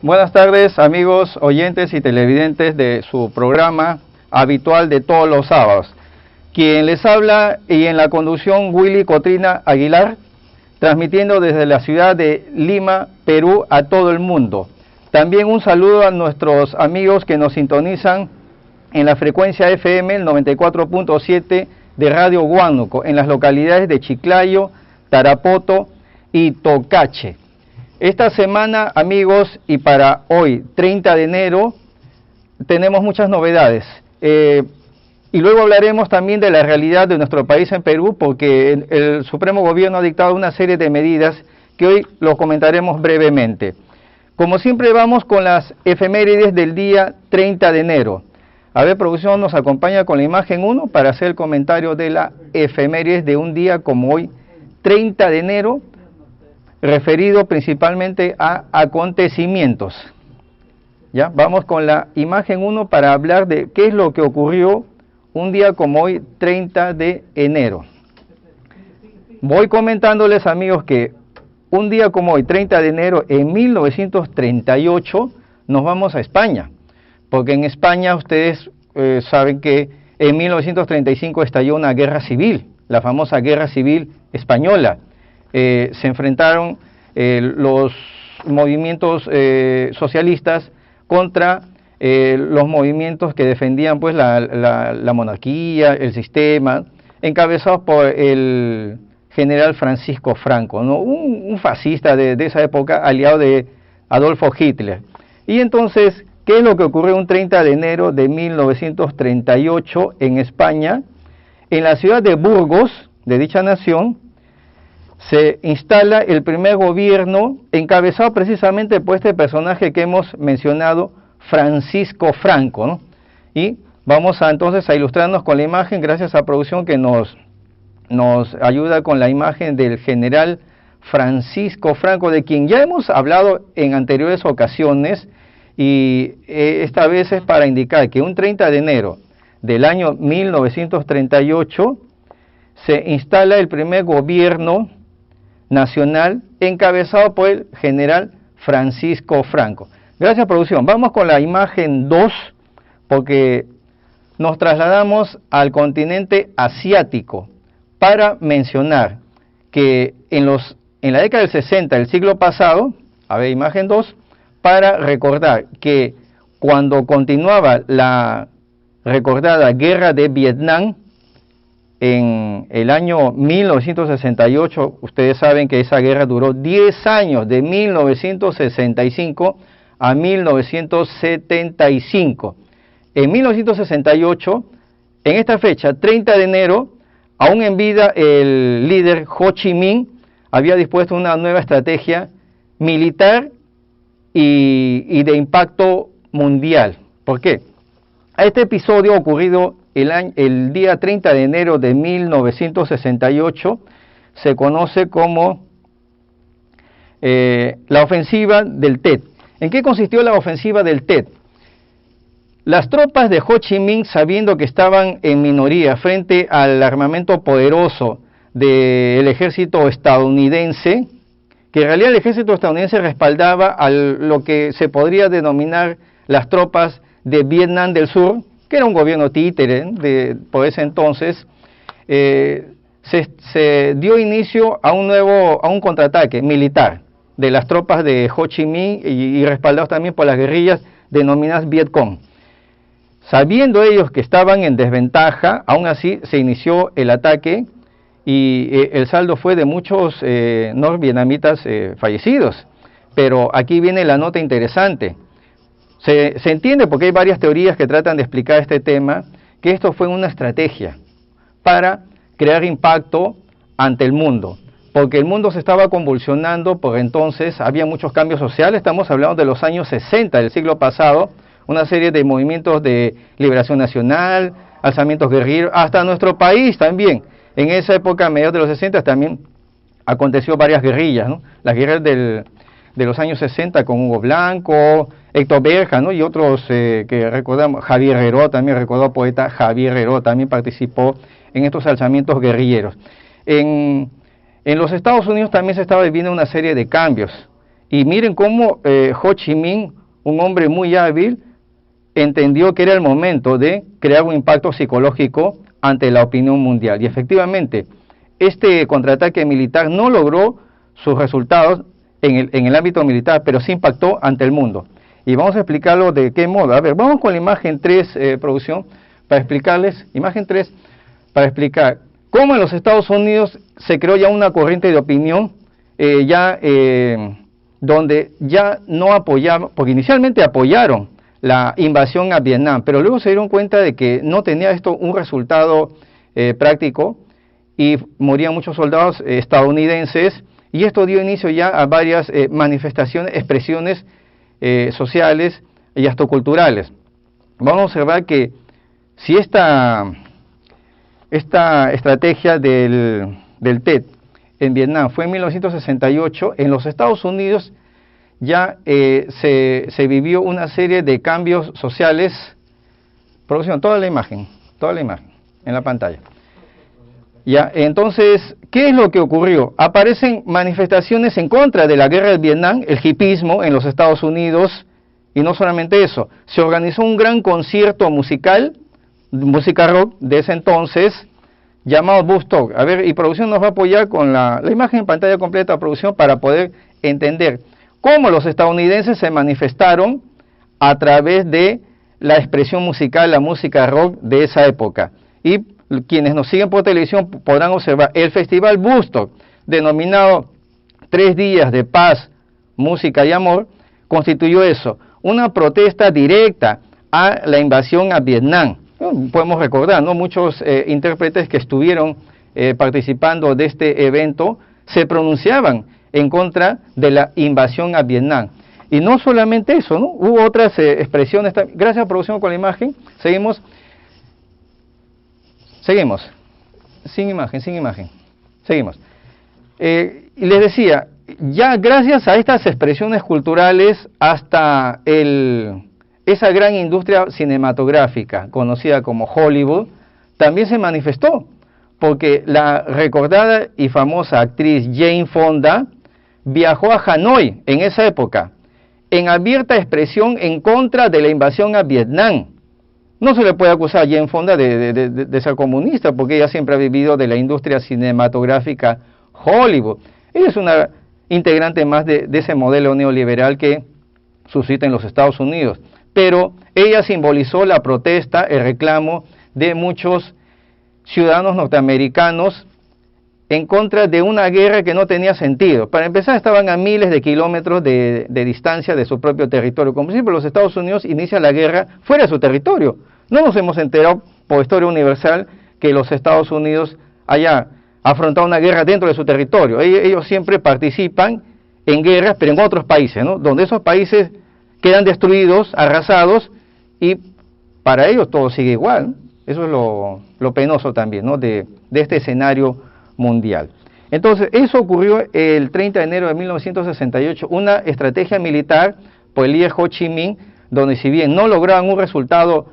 Buenas tardes, amigos, oyentes y televidentes de su programa habitual de todos los sábados. Quien les habla y en la conducción Willy Cotrina Aguilar, transmitiendo desde la ciudad de Lima, Perú, a todo el mundo. También un saludo a nuestros amigos que nos sintonizan en la frecuencia FM, el 94.7 de Radio Huánuco, en las localidades de Chiclayo, Tarapoto y Tocache. Esta semana, amigos, y para hoy, 30 de enero, tenemos muchas novedades. Y luego hablaremos también de la realidad de nuestro país en Perú, porque el Supremo Gobierno ha dictado una serie de medidas que hoy lo comentaremos brevemente. Como siempre, vamos con las efemérides del día 30 de enero. A ver, producción, nos acompaña con la imagen 1 para hacer el comentario de la efemérides de un día como hoy, 30 de enero, referido principalmente a acontecimientos. ¿Ya? Vamos con la imagen 1 para hablar de qué es lo que ocurrió un día como hoy, 30 de enero. Voy comentándoles, amigos, que un día como hoy, 30 de enero, en 1938, nos vamos a España. Porque en España ustedes saben que en 1935 estalló una guerra civil, la famosa Guerra Civil Española. Se enfrentaron los movimientos socialistas contra los movimientos que defendían pues la monarquía, el sistema, encabezados por el general Francisco Franco, ¿no? un fascista de esa época, aliado de Adolfo Hitler. Y entonces, ¿qué es lo que ocurrió un 30 de enero de 1938 en España? En la ciudad de Burgos, de dicha nación, se instala el primer gobierno encabezado precisamente por este personaje que hemos mencionado, Francisco Franco, ¿no? Y vamos entonces a ilustrarnos con la imagen, gracias a producción que nos ayuda con la imagen del general Francisco Franco, de quien ya hemos hablado en anteriores ocasiones, y esta vez es para indicar que un 30 de enero del año 1938 se instala el primer gobierno nacional encabezado por el general Francisco Franco. Gracias, producción. Vamos con la imagen 2, porque nos trasladamos al continente asiático para mencionar que en la década del 60 del siglo pasado, a ver, imagen 2, para recordar que cuando continuaba la recordada guerra de Vietnam, en el año 1968, ustedes saben que esa guerra duró 10 años, de 1965 a 1975. En 1968, en esta fecha, 30 de enero, aún en vida, el líder Ho Chi Minh había dispuesto una nueva estrategia militar y de impacto mundial. ¿Por qué? A este episodio ocurrido el día 30 de enero de 1968 se conoce como la ofensiva del Tet. ¿En qué consistió la ofensiva del Tet? Las tropas de Ho Chi Minh, sabiendo que estaban en minoría frente al armamento poderoso del ejército estadounidense, que en realidad el ejército estadounidense respaldaba a lo que se podría denominar las tropas de Vietnam del Sur, que era un gobierno títere por ese entonces, se dio inicio a un contraataque militar de las tropas de Ho Chi Minh y respaldados también por las guerrillas denominadas Vietcong. Sabiendo ellos que estaban en desventaja, aún así se inició el ataque y el saldo fue de muchos norvietnamitas fallecidos. Pero aquí viene la nota interesante. Se entiende, porque hay varias teorías que tratan de explicar este tema, que esto fue una estrategia para crear impacto ante el mundo, porque el mundo se estaba convulsionando, por entonces había muchos cambios sociales, estamos hablando de los años 60 del siglo pasado, una serie de movimientos de liberación nacional, alzamientos guerrilleros, hasta nuestro país también. En esa época, a mediados de los 60, también aconteció varias guerrillas, ¿no? Las guerrillas de los años 60 con Hugo Blanco, Héctor Berja, ¿no? Y otros que recordamos, Javier Heró, también recordó poeta Javier Heró, también participó en estos alzamientos guerrilleros. En los Estados Unidos también se estaba viviendo una serie de cambios, Y miren cómo Ho Chi Minh, un hombre muy hábil, entendió que era el momento de crear un impacto psicológico ante la opinión mundial. Y efectivamente, este contraataque militar no logró sus resultados en el ámbito militar, pero sí impactó ante el mundo. Y vamos a explicarlo de qué modo. A ver, vamos con la imagen 3, producción, para explicarles, imagen 3, para explicar cómo en los Estados Unidos se creó ya una corriente de opinión, donde ya no apoyaban, porque inicialmente apoyaron la invasión a Vietnam, pero luego se dieron cuenta de que no tenía esto un resultado práctico y morían muchos soldados estadounidenses, y esto dio inicio ya a varias manifestaciones, expresiones sociales y hasta culturales. Vamos a observar que si esta estrategia del TET en Vietnam fue en 1968, en los Estados Unidos ya se vivió una serie de cambios sociales. Producción, toda la imagen en la pantalla. Ya, entonces, ¿qué es lo que ocurrió? Aparecen manifestaciones en contra de la guerra de Vietnam, el hipismo en los Estados Unidos, y no solamente eso, se organizó un gran concierto musical, música rock de ese entonces, llamado Woodstock. A ver, y producción nos va a apoyar con la imagen en pantalla completa, producción, para poder entender cómo los estadounidenses se manifestaron a través de la expresión musical, la música rock de esa época. Y quienes nos siguen por televisión podrán observar el festival Woodstock, denominado 3 días de paz, música y amor, constituyó eso, una protesta directa a la invasión a Vietnam. Podemos recordar, ¿no? Muchos intérpretes que estuvieron participando de este evento se pronunciaban en contra de la invasión a Vietnam. Y no solamente eso, ¿no? Hubo otras expresiones. Gracias, producción, con la imagen. Seguimos. Sin imagen. Seguimos. Y les decía, ya gracias a estas expresiones culturales, hasta esa gran industria cinematográfica, conocida como Hollywood, también se manifestó, porque la recordada y famosa actriz Jane Fonda viajó a Hanoi en esa época, en abierta expresión en contra de la invasión a Vietnam. No se le puede acusar a Jane Fonda de ser comunista, porque ella siempre ha vivido de la industria cinematográfica Hollywood. Ella es una integrante más de ese modelo neoliberal que suscita en los Estados Unidos. Pero ella simbolizó la protesta, el reclamo de muchos ciudadanos norteamericanos en contra de una guerra que no tenía sentido. Para empezar, estaban a miles de kilómetros de distancia de su propio territorio. Como siempre, los Estados Unidos inician la guerra fuera de su territorio. No nos hemos enterado por historia universal que los Estados Unidos haya afrontado una guerra dentro de su territorio. Ellos siempre participan en guerras, pero en otros países, ¿no? Donde esos países quedan destruidos, arrasados, y para ellos todo sigue igual, ¿no? Eso es lo penoso también, ¿no? de este escenario mundial. Entonces, eso ocurrió el 30 de enero de 1968, una estrategia militar por el líder Ho Chi Minh, donde si bien no lograban un resultado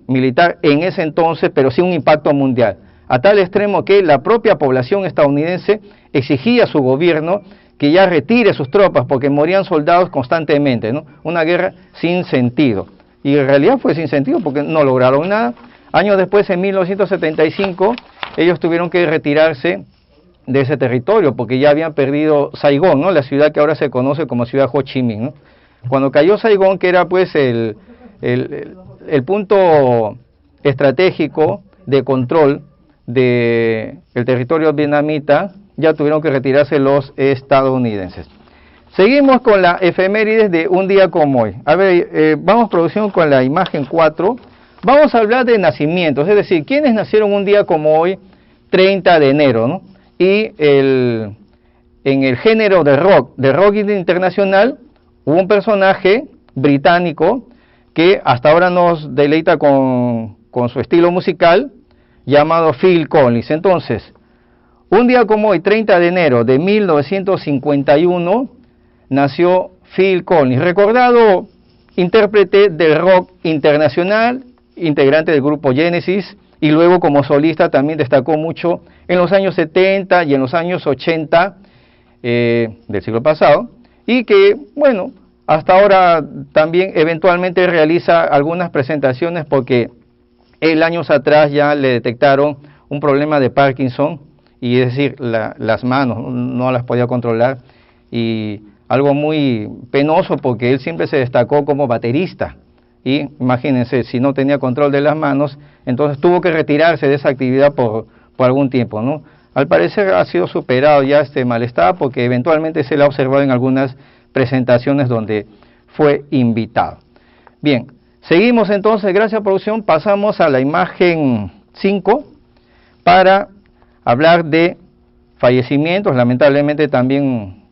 militar en ese entonces, pero sí un impacto mundial, a tal extremo que la propia población estadounidense exigía a su gobierno que ya retire sus tropas, porque morían soldados constantemente, ¿no? Una guerra sin sentido. Y en realidad fue sin sentido porque no lograron nada. Años después, en 1975, ellos tuvieron que retirarse de ese territorio porque ya habían perdido Saigón, ¿no? La ciudad que ahora se conoce como ciudad Ho Chi Minh, ¿no? Cuando cayó Saigón, que era pues el punto estratégico de control del territorio vietnamita, ya tuvieron que retirarse los estadounidenses. Seguimos con la efemérides de un día como hoy. A ver, vamos producción con la imagen 4. Vamos a hablar de nacimientos, es decir, ¿quiénes nacieron un día como hoy, 30 de enero, ¿no? Y en el género de rock internacional, hubo un personaje británico que hasta ahora nos deleita con su estilo musical, llamado Phil Collins. Entonces, un día como hoy, 30 de enero de 1951, nació Phil Collins, recordado intérprete del rock internacional, integrante del grupo Genesis, y luego como solista también destacó mucho en los años 70 y en los años 80 del siglo pasado, y que, bueno, hasta ahora también eventualmente realiza algunas presentaciones porque él años atrás ya le detectaron un problema de Parkinson, y es decir, las manos no las podía controlar, y algo muy penoso porque él siempre se destacó como baterista, y imagínense, si no tenía control de las manos, entonces tuvo que retirarse de esa actividad por algún tiempo, ¿no? Al parecer ha sido superado ya este malestar porque eventualmente se le ha observado en algunas presentaciones donde fue invitado. Bien, seguimos entonces, gracias producción, pasamos a la imagen 5 para hablar de fallecimientos. Lamentablemente también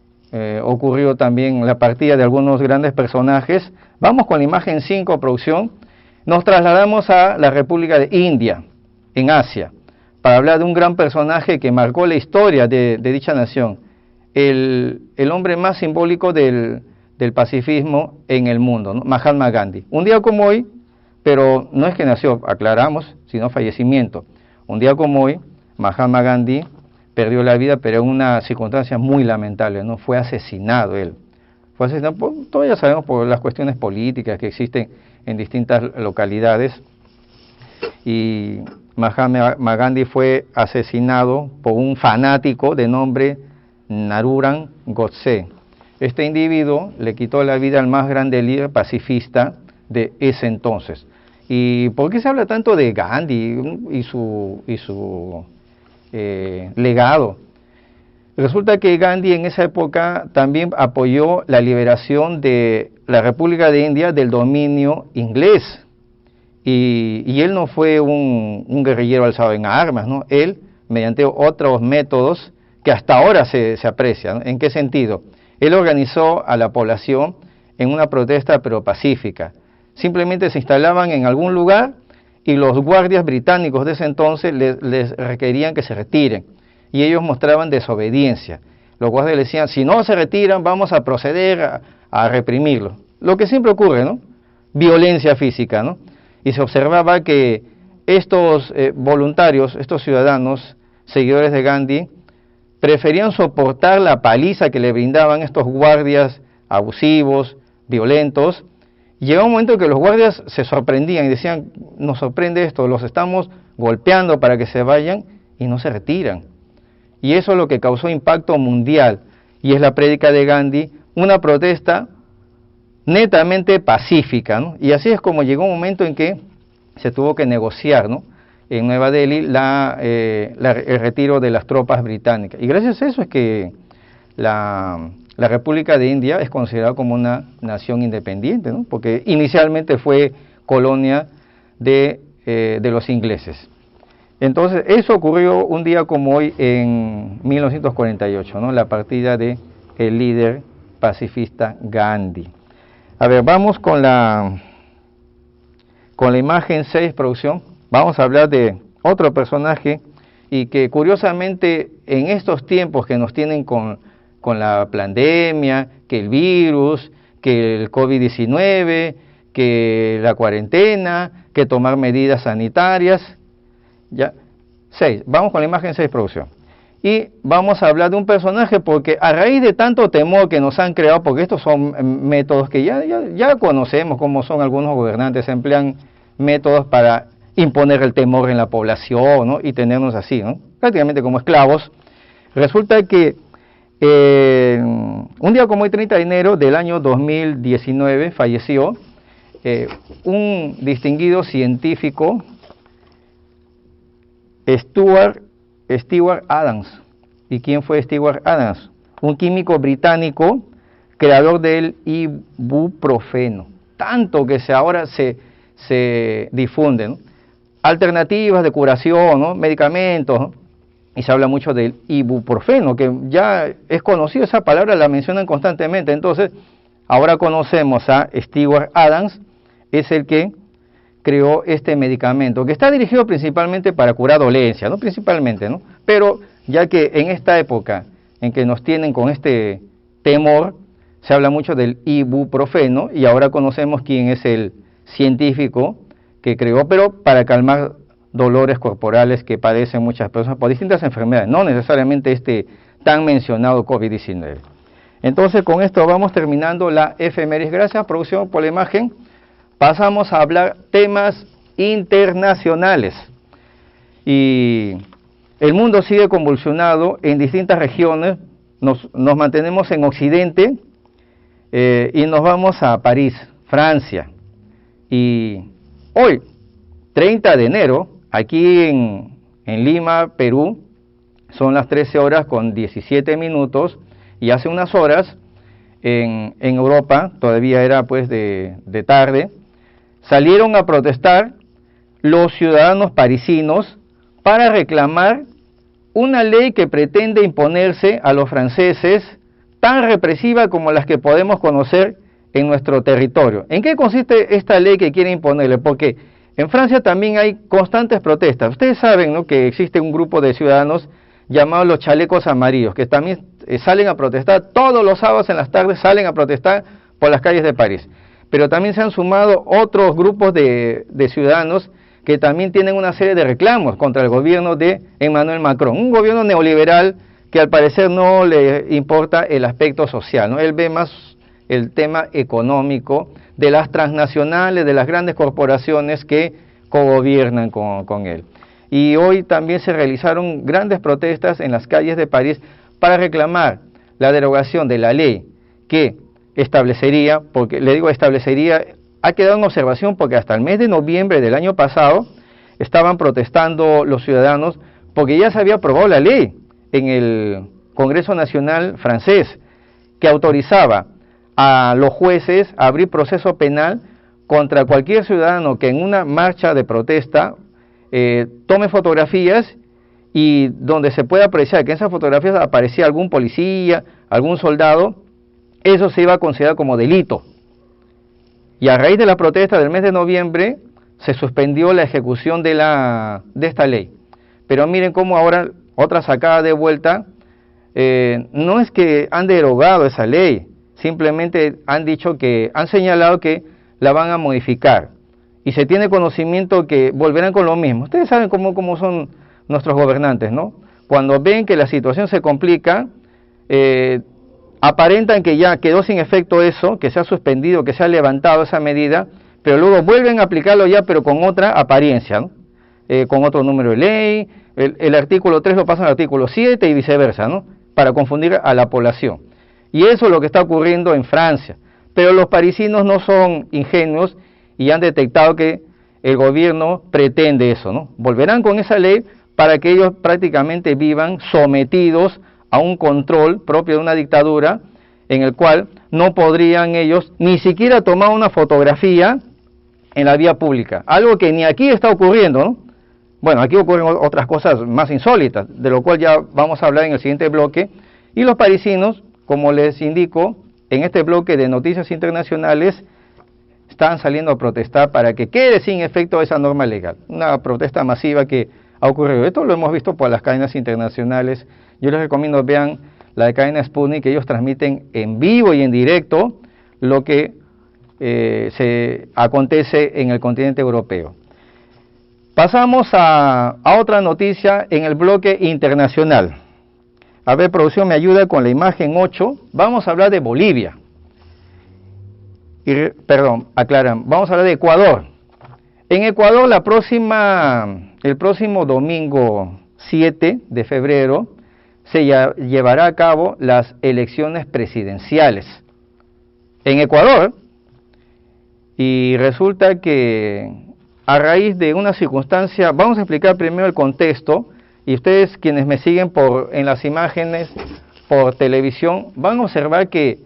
ocurrió también la partida de algunos grandes personajes. Vamos con la imagen 5, producción. Nos trasladamos a la República de India, en Asia, para hablar de un gran personaje que marcó la historia de dicha nación, el hombre más simbólico del pacifismo en el mundo, ¿no? Mahatma Gandhi. Un día como hoy, pero no es que nació, aclaramos, sino fallecimiento. Un día como hoy, Mahatma Gandhi perdió la vida, pero en una circunstancia muy lamentable, ¿no? Fue asesinado él. Fue asesinado, todos ya sabemos, por las cuestiones políticas que existen en distintas localidades, y Mahatma Gandhi fue asesinado por un fanático de nombre Naruran Godse. Este individuo le quitó la vida al más grande líder pacifista de ese entonces. ¿Y por qué se habla tanto de Gandhi y su legado? Resulta que Gandhi en esa época también apoyó la liberación de la República de India del dominio inglés. Y él no fue un guerrillero alzado en armas, ¿no? Él, mediante otros métodos que hasta ahora se aprecian, ¿no? ¿En qué sentido? Él organizó a la población en una protesta pero pacífica. Simplemente se instalaban en algún lugar y los guardias británicos de ese entonces les requerían que se retiren, y ellos mostraban desobediencia. Los guardias le decían, si no se retiran vamos a proceder a reprimirlos. Lo que siempre ocurre, ¿no? Violencia física, ¿no? Y se observaba que estos voluntarios, estos ciudadanos, seguidores de Gandhi, preferían soportar la paliza que le brindaban estos guardias abusivos, violentos. Llegó un momento que los guardias se sorprendían y decían, nos sorprende esto, los estamos golpeando para que se vayan y no se retiran. Y eso es lo que causó impacto mundial, y es la prédica de Gandhi, una protesta netamente pacífica, ¿no? Y así es como llegó un momento en que se tuvo que negociar, ¿no?, en Nueva Delhi el retiro de las tropas británicas. Y gracias a eso es que la República de India es considerada como una nación independiente, ¿no?, porque inicialmente fue colonia de los ingleses. Entonces, eso ocurrió un día como hoy en 1948, ¿no?, la partida de el líder pacifista Gandhi. A ver, vamos con la imagen 6, producción. Vamos a hablar de otro personaje, y que curiosamente en estos tiempos que nos tienen con la pandemia, que el virus, que el COVID-19, que la cuarentena, que tomar medidas sanitarias, ya, 6, vamos con la imagen 6, producción. Y vamos a hablar de un personaje porque a raíz de tanto temor que nos han creado, porque estos son métodos que ya conocemos cómo son algunos gobernantes, emplean métodos para imponer el temor en la población, ¿no?, y tenernos así, ¿no?, prácticamente como esclavos. Resulta que un día como hoy, 30 de enero del año 2019, falleció un distinguido científico, Stewart Adams. ¿Y quién fue Stewart Adams? Un químico británico, creador del ibuprofeno, tanto que ahora se difunden, ¿no?, alternativas de curación, ¿no?, medicamentos, ¿no?, y se habla mucho del ibuprofeno, que ya es conocido, esa palabra la mencionan constantemente. Entonces, ahora conocemos a Stewart Adams, es el que creó este medicamento, que está dirigido principalmente para curar dolencias, no principalmente, ¿no?, pero ya que en esta época en que nos tienen con este temor, se habla mucho del ibuprofeno, y ahora conocemos quién es el científico que creó, pero para calmar dolores corporales que padecen muchas personas por distintas enfermedades, no necesariamente este tan mencionado COVID-19. Entonces con esto vamos terminando la efemérides. Gracias, producción, por la imagen. Pasamos a hablar temas internacionales. Y el mundo sigue convulsionado en distintas regiones. Nos mantenemos en Occidente y nos vamos a París, Francia. Y hoy, 30 de enero, aquí en Lima, Perú, son las 13 horas con 17 minutos, y hace unas horas en Europa, todavía era pues de tarde, salieron a protestar los ciudadanos parisinos para reclamar una ley que pretende imponerse a los franceses, tan represiva como las que podemos conocer en nuestro territorio. ¿En qué consiste esta ley que quiere imponerle? Porque en Francia también hay constantes protestas. Ustedes saben, ¿no?, que existe un grupo de ciudadanos llamados los chalecos amarillos, que también salen a protestar todos los sábados en las tardes, salen a protestar por las calles de París. Pero también se han sumado otros grupos de ciudadanos que también tienen una serie de reclamos contra el gobierno de Emmanuel Macron, un gobierno neoliberal que al parecer no le importa el aspecto social, ¿no? Él ve más el tema económico de las transnacionales, de las grandes corporaciones que cogobiernan con él. Y hoy también se realizaron grandes protestas en las calles de París para reclamar la derogación de la ley que establecería, porque le digo establecería, ha quedado en observación porque hasta el mes de noviembre del año pasado estaban protestando los ciudadanos porque ya se había aprobado la ley en el Congreso Nacional francés que autorizaba a los jueces a abrir proceso penal contra cualquier ciudadano que en una marcha de protesta tome fotografías y donde se pueda apreciar que en esas fotografías aparecía algún policía, algún soldado, eso se iba a considerar como delito. Y a raíz de la protesta del mes de noviembre se suspendió la ejecución de esta ley. Pero miren cómo ahora otra sacada de vuelta, no es que han derogado esa ley, simplemente han señalado que la van a modificar. Y se tiene conocimiento que volverán con lo mismo. Ustedes saben cómo son nuestros gobernantes, ¿no? Cuando ven que la situación se complica, aparentan que ya quedó sin efecto eso, que se ha suspendido, que se ha levantado esa medida, pero luego vuelven a aplicarlo ya, pero con otra apariencia, ¿no? Con otro número de ley, el artículo 3 lo pasan al artículo 7 y viceversa, ¿no? Para confundir a la población. Y eso es lo que está ocurriendo en Francia. Pero los parisinos no son ingenuos y han detectado que el gobierno pretende eso, ¿no? Volverán con esa ley para que ellos prácticamente vivan sometidos a un control propio de una dictadura en el cual no podrían ellos ni siquiera tomar una fotografía en la vía pública, algo que ni aquí está ocurriendo, ¿no? Bueno, aquí ocurren otras cosas más insólitas, de lo cual ya vamos a hablar en el siguiente bloque, y los parisinos, como les indico, en este bloque de noticias internacionales, están saliendo a protestar para que quede sin efecto esa norma legal, una protesta masiva que ha ocurrido. Esto lo hemos visto por las cadenas internacionales. Yo les recomiendo vean la de cadena Sputnik, que ellos transmiten en vivo y en directo lo que se acontece en el continente europeo. Pasamos a otra noticia en el bloque internacional. A ver, producción, me ayuda con la imagen 8. Vamos a hablar de Bolivia. Vamos a hablar de Ecuador. En Ecuador, el próximo domingo 7 de febrero, se llevará a cabo las elecciones presidenciales en Ecuador, y resulta que a raíz de una circunstancia, vamos a explicar primero el contexto, y ustedes quienes me siguen en las imágenes por televisión van a observar que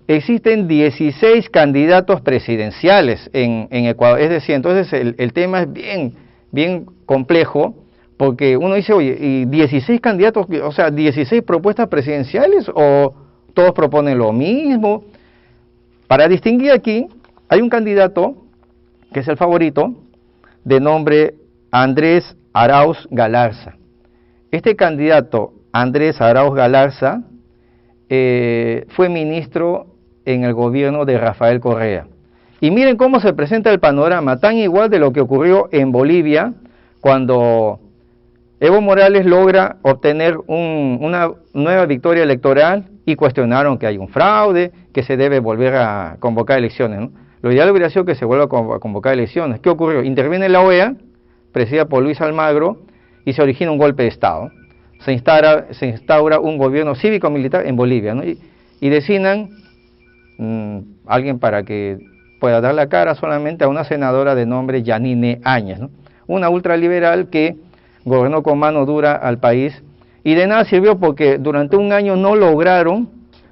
existen 16 candidatos presidenciales en Ecuador. Es decir, entonces el tema es bien complejo, porque uno dice, oye, ¿y 16 candidatos, o sea, 16 propuestas presidenciales, o todos proponen lo mismo? Para distinguir aquí, hay un candidato que es el favorito, de nombre Andrés Arauz Galarza. Este candidato, Andrés Arauz Galarza, fue ministro en el gobierno de Rafael Correa. Y miren cómo se presenta el panorama, tan igual de lo que ocurrió en Bolivia, cuando Evo Morales logra obtener una nueva victoria electoral y cuestionaron que hay un fraude, que se debe volver a convocar elecciones, ¿no? Lo ideal hubiera sido que se vuelva a convocar elecciones. ¿Qué ocurrió? Interviene la OEA, presidida por Luis Almagro, y se origina un golpe de Estado. Se instaura un gobierno cívico-militar en Bolivia, ¿no? Y designan alguien para que pueda dar la cara solamente a una senadora de nombre Yanine Áñez, ¿no? Una ultraliberal que gobernó con mano dura al país y de nada sirvió porque durante un año no lograron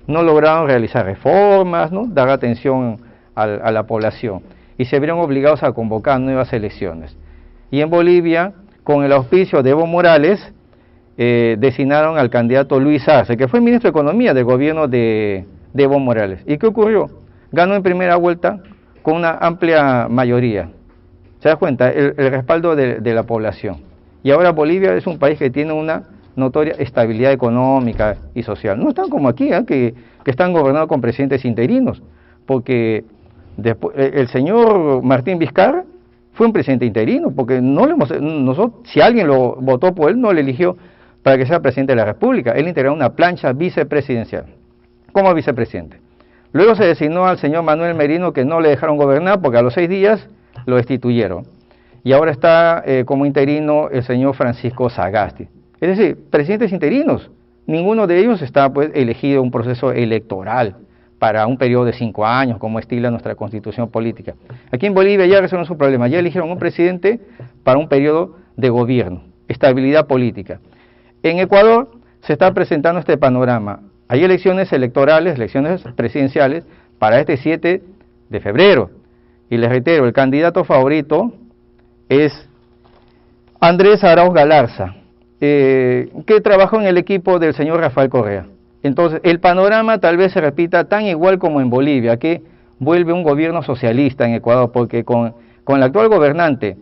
realizar reformas, ¿no? Dar atención a la población y se vieron obligados a convocar nuevas elecciones. Y en Bolivia, con el auspicio de Evo Morales, designaron al candidato Luis Arce, que fue ministro de Economía del gobierno de Evo Morales. ¿Y qué ocurrió? Ganó en primera vuelta con una amplia mayoría. ¿Se da cuenta? El respaldo de la población. Y ahora Bolivia es un país que tiene una notoria estabilidad económica y social. No están como aquí, que están gobernados con presidentes interinos, porque después, el señor Martín Vizcarra fue un presidente interino, porque nosotros, si alguien lo votó por él, no le eligió para que sea presidente de la República. Él integró una plancha vicepresidencial como vicepresidente. Luego se designó al señor Manuel Merino, que no le dejaron gobernar porque a los 6 días lo destituyeron. Y ahora está como interino el señor Francisco Sagasti. Es decir, presidentes interinos, ninguno de ellos está pues elegido en un proceso electoral para un periodo de 5 años, como estila nuestra constitución política. Aquí en Bolivia ya resolvieron su problema, ya eligieron un presidente para un periodo de gobierno, estabilidad política. En Ecuador se está presentando este panorama. Hay elecciones electorales, elecciones presidenciales para este 7 de febrero. Y les reitero, el candidato favorito es Andrés Arauz Galarza, que trabajó en el equipo del señor Rafael Correa. Entonces, el panorama tal vez se repita tan igual como en Bolivia, que vuelve un gobierno socialista en Ecuador, porque con el actual gobernante,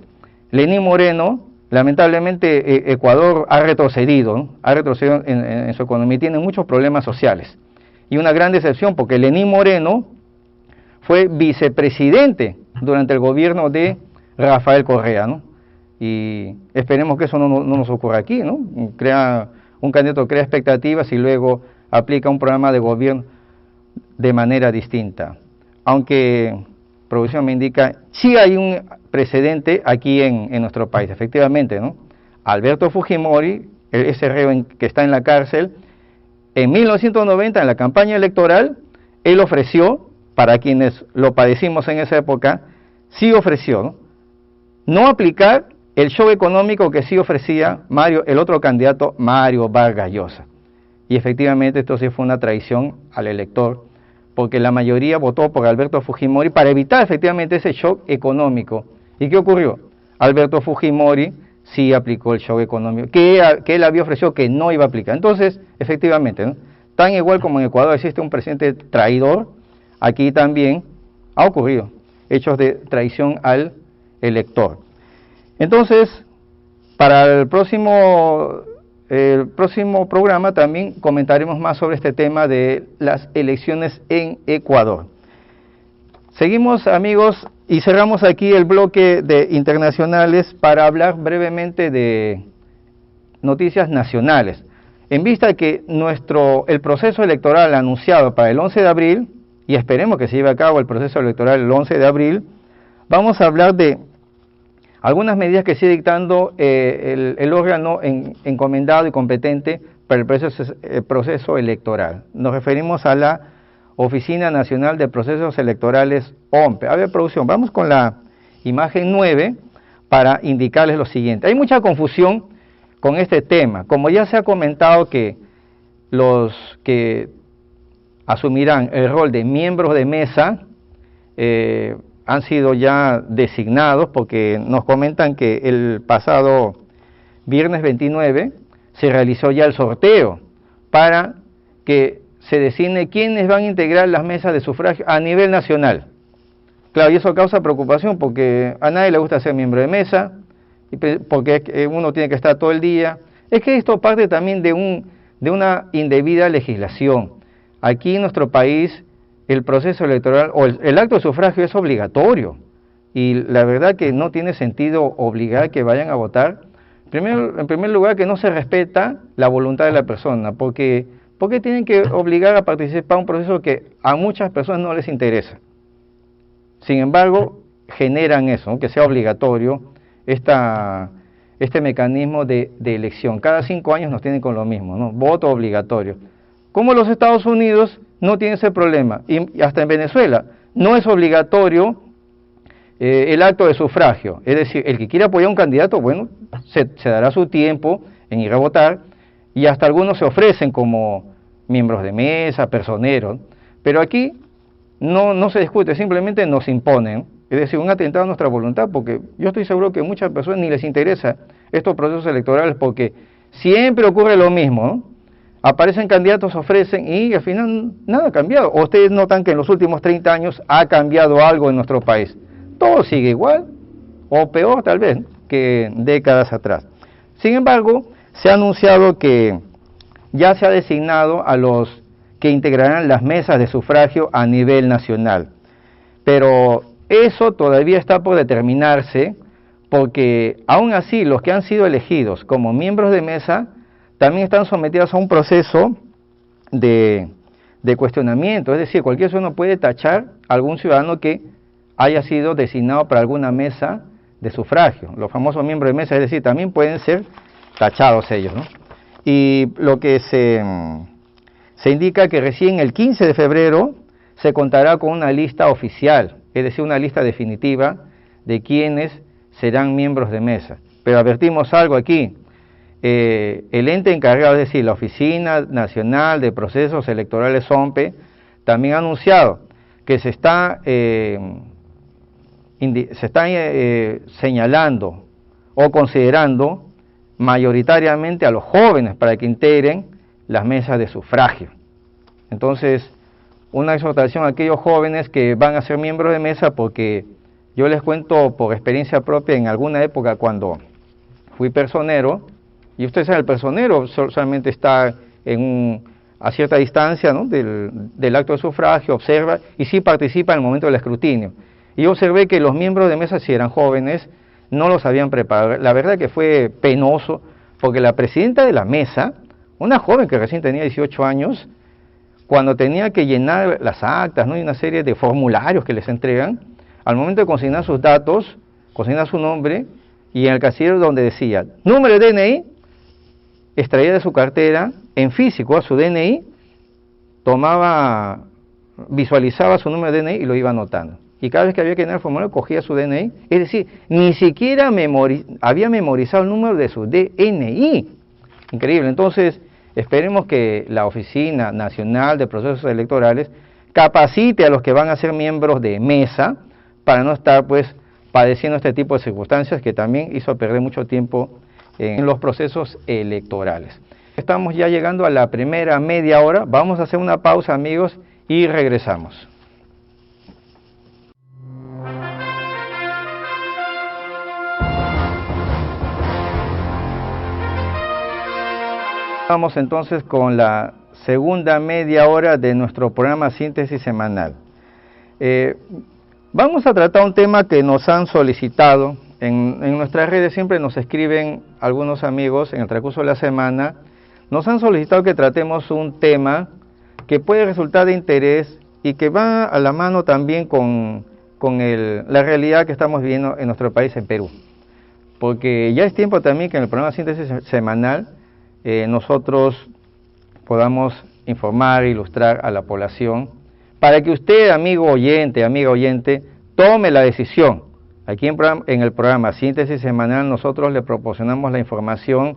Lenín Moreno, lamentablemente Ecuador ha retrocedido, ¿no? Ha retrocedido en su economía, tiene muchos problemas sociales. Y una gran decepción, porque Lenín Moreno fue vicepresidente durante el gobierno de Rafael Correa, ¿no? Y esperemos que eso no nos ocurra aquí, ¿no? Un candidato crea expectativas y luego aplica un programa de gobierno de manera distinta. Aunque producción me indica, sí hay un precedente aquí en nuestro país, efectivamente, ¿no? Alberto Fujimori, ese reo que está en la cárcel, en 1990, en la campaña electoral, él ofreció, para quienes lo padecimos en esa época, sí ofreció, no aplicar el show económico que sí ofrecía el otro candidato, Mario Vargas Llosa. Y efectivamente esto sí fue una traición al elector, porque la mayoría votó por Alberto Fujimori para evitar efectivamente ese shock económico. ¿Y qué ocurrió? Alberto Fujimori sí aplicó el shock económico, que él había ofrecido que no iba a aplicar. Entonces, efectivamente, ¿no? Tan igual como en Ecuador existe un presidente traidor, aquí también ha ocurrido hechos de traición al elector. Entonces, para el próximo programa también comentaremos más sobre este tema de las elecciones en Ecuador. Seguimos, amigos, y cerramos aquí el bloque de internacionales para hablar brevemente de noticias nacionales. En vista de que el proceso electoral anunciado para el 11 de abril, y esperemos que se lleve a cabo el proceso electoral el 11 de abril, vamos a hablar de algunas medidas que sigue dictando el órgano encomendado y competente para el proceso electoral. Nos referimos a la Oficina Nacional de Procesos Electorales, OMPE. A ver, producción, vamos con la imagen 9 para indicarles lo siguiente. Hay mucha confusión con este tema. Como ya se ha comentado que los que asumirán el rol de miembros de mesa han sido ya designados, porque nos comentan que el pasado viernes 29 se realizó ya el sorteo para que se designe quiénes van a integrar las mesas de sufragio a nivel nacional. Claro, y eso causa preocupación porque a nadie le gusta ser miembro de mesa, porque uno tiene que estar todo el día. Es que esto parte también de una indebida legislación. Aquí en nuestro país el proceso electoral o el acto de sufragio es obligatorio y la verdad que no tiene sentido obligar a que vayan a votar. En primer lugar, que no se respeta la voluntad de la persona, porque ¿Por qué tienen que obligar a participar en un proceso que a muchas personas no les interesa? Sin embargo, generan eso, ¿no? Que sea obligatorio este mecanismo de elección. Cada 5 años nos tienen con lo mismo, ¿no? Voto obligatorio. Como los Estados Unidos no tienen ese problema, y hasta en Venezuela no es obligatorio el acto de sufragio. Es decir, el que quiera apoyar a un candidato, bueno, se dará su tiempo en ir a votar, y hasta algunos se ofrecen como miembros de mesa, personeros, pero aquí no se discute, simplemente nos imponen, es decir, un atentado a nuestra voluntad, porque yo estoy seguro que a muchas personas ni les interesa estos procesos electorales, porque siempre ocurre lo mismo, ¿no? Aparecen candidatos, ofrecen y al final nada ha cambiado. ¿O ustedes notan que en los últimos 30 años ha cambiado algo en nuestro país? Todo sigue igual, o peor tal vez, que décadas atrás. Sin embargo, se ha anunciado que ya se ha designado a los que integrarán las mesas de sufragio a nivel nacional. Pero eso todavía está por determinarse, porque aún así los que han sido elegidos como miembros de mesa también están sometidos a un proceso de cuestionamiento. Es decir, cualquier ciudadano puede tachar a algún ciudadano que haya sido designado para alguna mesa de sufragio. Los famosos miembros de mesa, es decir, también pueden ser tachados ellos, ¿no? Y lo que se indica que recién el 15 de febrero se contará con una lista oficial, es decir, una lista definitiva de quienes serán miembros de mesa. Pero advertimos algo aquí, el ente encargado, es decir, la Oficina Nacional de Procesos Electorales OMPE, también ha anunciado que se está señalando o considerando mayoritariamente a los jóvenes para que integren las mesas de sufragio. Entonces, una exhortación a aquellos jóvenes que van a ser miembros de mesa, porque yo les cuento por experiencia propia, en alguna época cuando fui personero, y ustedes saben, el personero solamente está a cierta distancia, ¿no?, del acto de sufragio, observa y sí participa en el momento del escrutinio. Y yo observé que los miembros de mesa, si eran jóvenes, no los habían preparado. La verdad que fue penoso, porque la presidenta de la mesa, una joven que recién tenía 18 años, cuando tenía que llenar las actas, ¿no?, y una serie de formularios que les entregan, al momento de consignar sus datos, consigna su nombre, y en el casillero donde decía número de DNI, extraía de su cartera, en físico, a su DNI, visualizaba su número de DNI y lo iba anotando. Y cada vez que había que llenar el formulario, cogía su DNI, es decir, ni siquiera había memorizado el número de su DNI. Increíble. Entonces, esperemos que la Oficina Nacional de Procesos Electorales capacite a los que van a ser miembros de mesa para no estar, pues, padeciendo este tipo de circunstancias que también hizo perder mucho tiempo en los procesos electorales. Estamos ya llegando a la primera media hora, vamos a hacer una pausa, amigos, y regresamos. Vamos entonces con la segunda media hora de nuestro programa Síntesis Semanal. Vamos a tratar un tema que nos han solicitado. En nuestras redes siempre nos escriben algunos amigos en el transcurso de la semana. Nos han solicitado que tratemos un tema que puede resultar de interés y que va a la mano también con la realidad que estamos viviendo en nuestro país, en Perú. Porque ya es tiempo también que en el programa Síntesis Semanal nosotros podamos informar e ilustrar a la población para que usted, amigo oyente, amiga oyente, tome la decisión. Aquí en el programa Síntesis Semanal nosotros le proporcionamos la información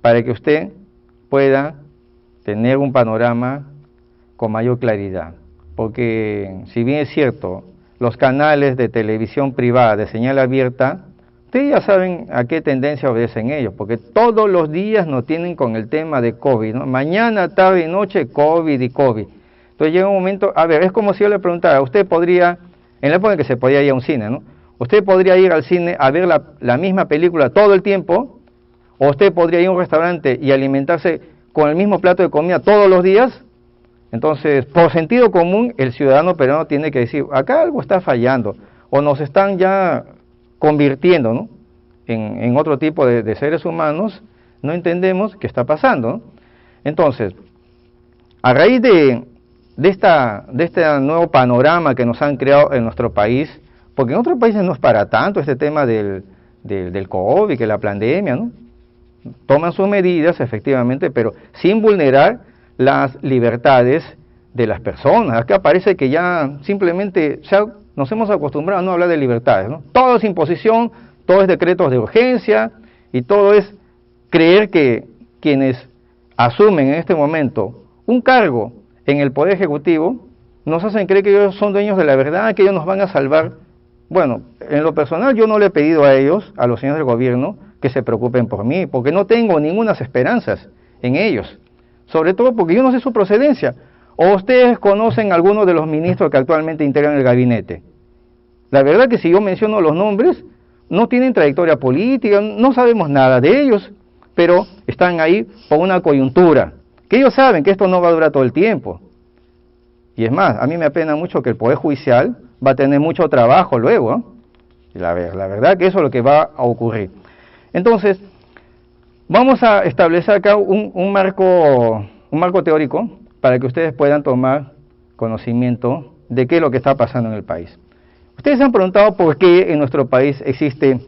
para que usted pueda tener un panorama con mayor claridad. Porque si bien es cierto, los canales de televisión privada de señal abierta, ustedes ya saben a qué tendencia obedecen ellos, porque todos los días nos tienen con el tema de COVID, ¿no? Mañana, tarde y noche, COVID y COVID. Entonces llega un momento, a ver, es como si yo le preguntara, usted podría, en la época en que se podía ir a un cine, ¿no? ¿Usted podría ir al cine a ver la misma película todo el tiempo? ¿O usted podría ir a un restaurante y alimentarse con el mismo plato de comida todos los días? Entonces, por sentido común, el ciudadano peruano tiene que decir, acá algo está fallando, o nos están ya convirtiendo, ¿no?, en otro tipo de seres humanos, no entendemos qué está pasando, ¿no? Entonces, a raíz de este nuevo panorama que nos han creado en nuestro país, porque en otros países no es para tanto este tema del COVID, que la pandemia, ¿no? Toman sus medidas, efectivamente, pero sin vulnerar las libertades de las personas. Acá parece que ya simplemente nos hemos acostumbrado a no hablar de libertades, ¿no? Todo es imposición, todo es decretos de urgencia y todo es creer que quienes asumen en este momento un cargo en el Poder Ejecutivo nos hacen creer que ellos son dueños de la verdad, que ellos nos van a salvar. Bueno, en lo personal yo no le he pedido a ellos, a los señores del gobierno, que se preocupen por mí, porque no tengo ninguna esperanzas en ellos, sobre todo porque yo no sé su procedencia. ¿O ustedes conocen a algunos de los ministros que actualmente integran el gabinete? La verdad que si yo menciono los nombres, no tienen trayectoria política, no sabemos nada de ellos, pero están ahí por una coyuntura, que ellos saben que esto no va a durar todo el tiempo. Y es más, a mí me apena mucho que el Poder Judicial va a tener mucho trabajo luego, ¿eh? La verdad que eso es lo que va a ocurrir. Entonces, vamos a establecer acá un marco teórico para que ustedes puedan tomar conocimiento de qué es lo que está pasando en el país. Ustedes se han preguntado por qué en nuestro país existe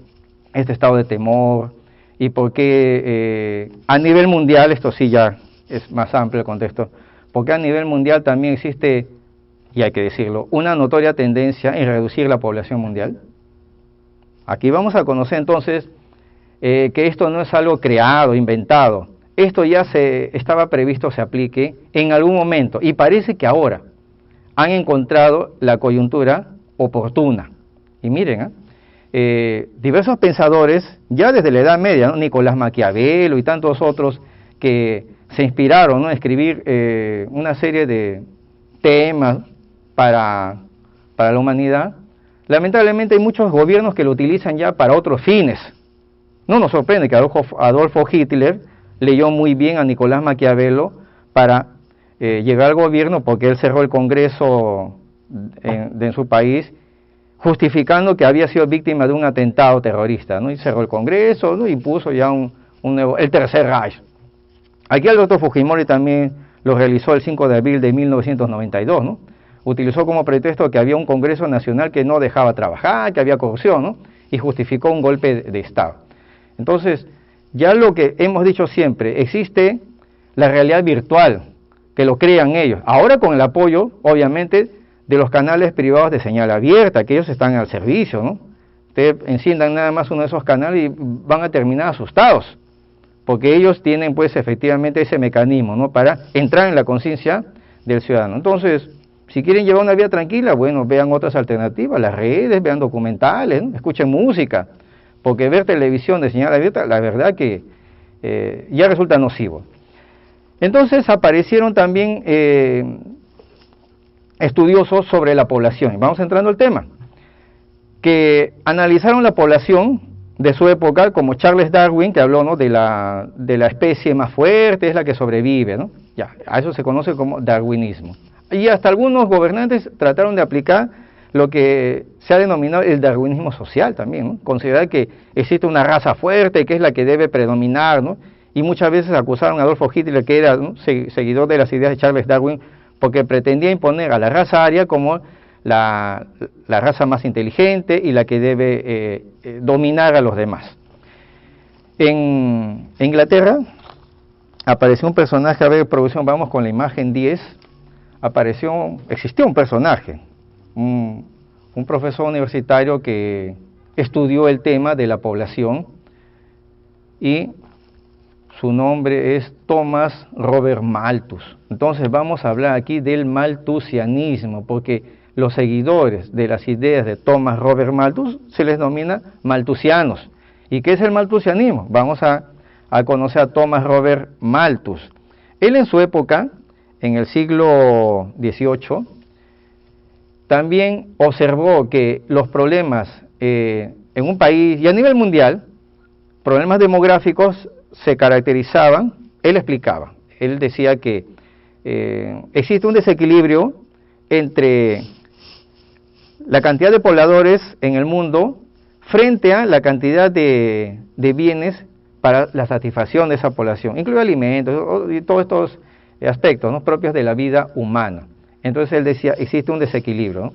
este estado de temor y por qué a nivel mundial, esto sí ya es más amplio el contexto, porque a nivel mundial también existe, y hay que decirlo, una notoria tendencia en reducir la población mundial. Aquí vamos a conocer entonces que esto no es algo creado, inventado. Esto ya estaba previsto se aplique en algún momento y parece que ahora han encontrado la coyuntura oportuna. Y miren, diversos pensadores, ya desde la Edad Media, ¿no? Nicolás Maquiavelo y tantos otros que se inspiraron, ¿no?, a escribir una serie de temas para la humanidad. Lamentablemente hay muchos gobiernos que lo utilizan ya para otros fines. No nos sorprende que Adolfo Hitler leyó muy bien a Nicolás Maquiavelo para llegar al gobierno, porque él cerró el Congreso en su país, justificando que había sido víctima de un atentado terrorista, ¿no? Y cerró el Congreso, ¿no?, y puso ya el Tercer Reich. Aquí Alberto Fujimori también lo realizó el 5 de abril de 1992, ¿no? Utilizó como pretexto que había un Congreso Nacional que no dejaba trabajar, que había corrupción, ¿no?, y justificó un golpe de Estado. Entonces, ya lo que hemos dicho siempre, existe la realidad virtual, que lo crean ellos. Ahora con el apoyo, obviamente, de los canales privados de señal abierta, que ellos están al servicio, ¿no? Ustedes enciendan nada más uno de esos canales y van a terminar asustados, porque ellos tienen pues efectivamente ese mecanismo, ¿no?, para entrar en la conciencia del ciudadano. Entonces, si quieren llevar una vida tranquila, bueno, vean otras alternativas, las redes, vean documentales, ¿no?, escuchen música, porque ver televisión de señal abierta, la verdad que ya resulta nocivo. Entonces aparecieron también estudiosos sobre la población, y vamos entrando al tema, que analizaron la población de su época, como Charles Darwin, que habló, ¿no?, de la especie más fuerte, es la que sobrevive, ¿no? Ya, a eso se conoce como darwinismo. Y hasta algunos gobernantes trataron de aplicar lo que se ha denominado el darwinismo social también, ¿no? Considerar que existe una raza fuerte, que es la que debe predominar, ¿no? Y muchas veces acusaron a Adolfo Hitler, que era, ¿no?, seguidor de las ideas de Charles Darwin, porque pretendía imponer a la raza aria como la raza más inteligente y la que debe dominar a los demás. En Inglaterra apareció un personaje, a ver, producción, vamos con la imagen 10, existió un personaje, un profesor universitario que estudió el tema de la población, y su nombre es Thomas Robert Malthus. Entonces vamos a hablar aquí del malthusianismo, porque los seguidores de las ideas de Thomas Robert Malthus se les denomina malthusianos. ¿Y qué es el malthusianismo? Vamos a conocer a Thomas Robert Malthus. Él en su época, en el siglo XVIII, también observó que los problemas en un país y a nivel mundial, problemas demográficos, se caracterizaban, él explicaba, él decía que existe un desequilibrio entre la cantidad de pobladores en el mundo frente a la cantidad de bienes para la satisfacción de esa población, incluye alimentos y todos estos aspectos, ¿no?, propios de la vida humana. Entonces él decía, existe un desequilibrio, ¿no?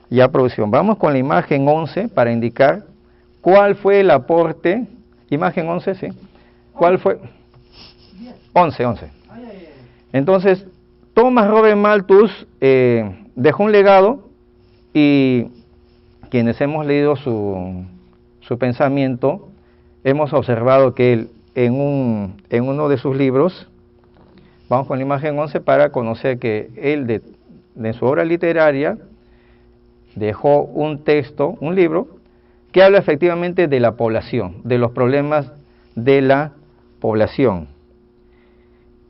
Ya, producción, vamos con la imagen 11 para indicar cuál fue el aporte. Imagen 11, sí. ¿Cuál fue? 11. Entonces, Thomas Robert Malthus dejó un legado, y quienes hemos leído su pensamiento, hemos observado que él en uno de sus libros, vamos con la imagen 11 para conocer que él de su obra literaria dejó un texto, un libro, que habla efectivamente de la población, de los problemas de la población,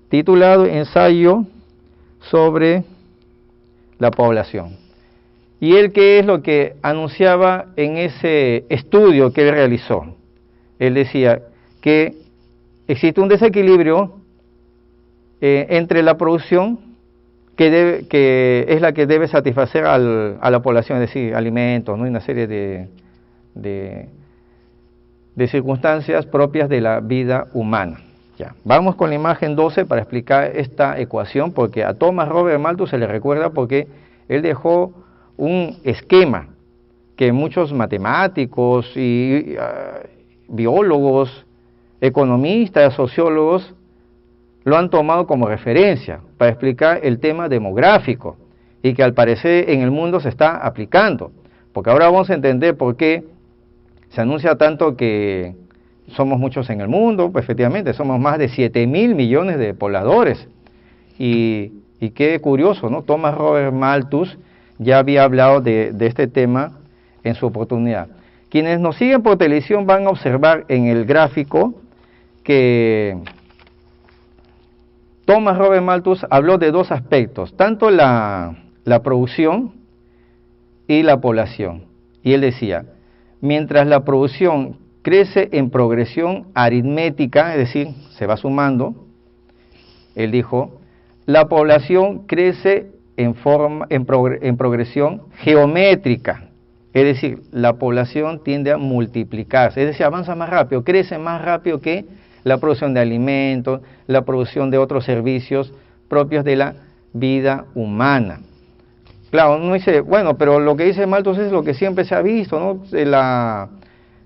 titulado Ensayo sobre la población. ¿Y él qué es lo que anunciaba en ese estudio que él realizó? Él decía que existe un desequilibrio entre la producción que es la que debe satisfacer a la población, es decir, alimentos, ¿no?, y una serie de circunstancias propias de la vida humana. Ya. Vamos con la imagen 12 para explicar esta ecuación, porque a Thomas Robert Malthus se le recuerda porque él dejó un esquema que muchos matemáticos y biólogos, economistas, sociólogos lo han tomado como referencia para explicar el tema demográfico, y que al parecer en el mundo se está aplicando, porque ahora vamos a entender por qué se anuncia tanto que somos muchos en el mundo. Pues efectivamente somos más de 7.000 millones de pobladores, y qué curioso, ¿no? Thomas Robert Malthus ya había hablado de este tema en su oportunidad. Quienes nos siguen por televisión van a observar en el gráfico que Thomas Robert Malthus habló de dos aspectos, tanto la producción y la población. Y él decía, mientras la producción crece en progresión aritmética, es decir, se va sumando, él dijo, la población crece en progresión geométrica, es decir, la población tiende a multiplicarse, es decir, avanza más rápido, crece más rápido que la producción de alimentos, la producción de otros servicios propios de la vida humana. Claro, uno dice, bueno, pero lo que dice Malthus es lo que siempre se ha visto, ¿no?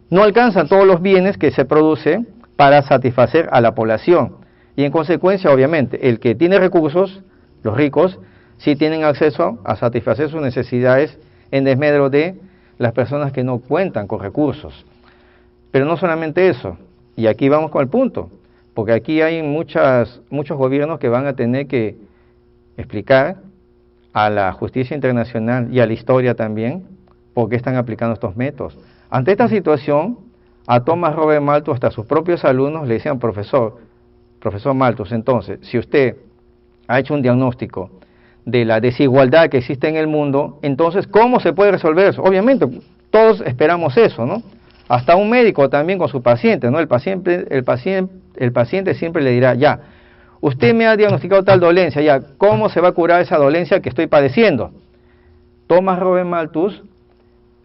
No alcanzan todos los bienes que se producen para satisfacer a la población, y en consecuencia, obviamente, el que tiene recursos, los ricos, sí tienen acceso a satisfacer sus necesidades en desmedro de las personas que no cuentan con recursos. Pero no solamente eso, y aquí vamos con el punto, porque aquí hay muchos gobiernos que van a tener que explicar a la justicia internacional y a la historia también por qué están aplicando estos métodos. Ante esta situación, a Thomas Robert Malthus, hasta sus propios alumnos le decían, profesor Malthus, entonces, si usted ha hecho un diagnóstico de la desigualdad que existe en el mundo, entonces, ¿cómo se puede resolver eso? Obviamente, todos esperamos eso, ¿no? Hasta un médico también con su paciente, ¿no? El paciente siempre le dirá, ya, usted me ha diagnosticado tal dolencia, ya, ¿cómo se va a curar esa dolencia que estoy padeciendo? Thomas Robert Malthus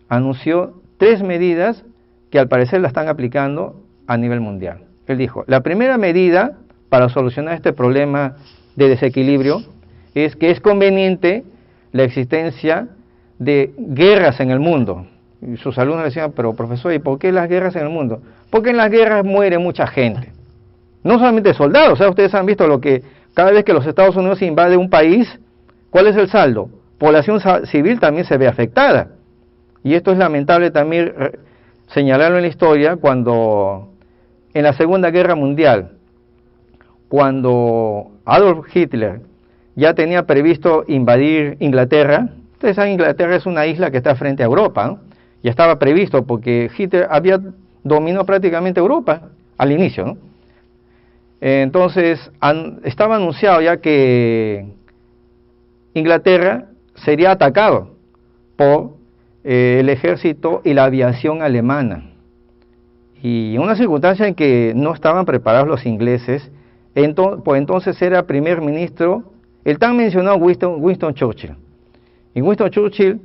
anunció 3 medidas que al parecer la están aplicando a nivel mundial. Él dijo, la primera medida para solucionar este problema de desequilibrio es que es conveniente la existencia de guerras en el mundo. Y sus alumnos decían, pero profesor, ¿y por qué las guerras en el mundo? Porque en las guerras muere mucha gente. No solamente soldados, o sea, ustedes han visto lo que cada vez que los Estados Unidos invade un país, ¿cuál es el saldo? Población civil también se ve afectada. Y esto es lamentable también señalarlo en la historia, cuando en la Segunda Guerra Mundial, cuando Adolf Hitler ya tenía previsto invadir Inglaterra. Ustedes saben, Inglaterra es una isla que está frente a Europa, ¿no? Ya estaba previsto porque Hitler había dominado prácticamente Europa al inicio, ¿no? Entonces, estaba anunciado ya que Inglaterra sería atacado por el ejército y la aviación alemana. Y una circunstancia en que no estaban preparados los ingleses, pues entonces era primer ministro el tan mencionado Winston Churchill. Y Winston Churchill,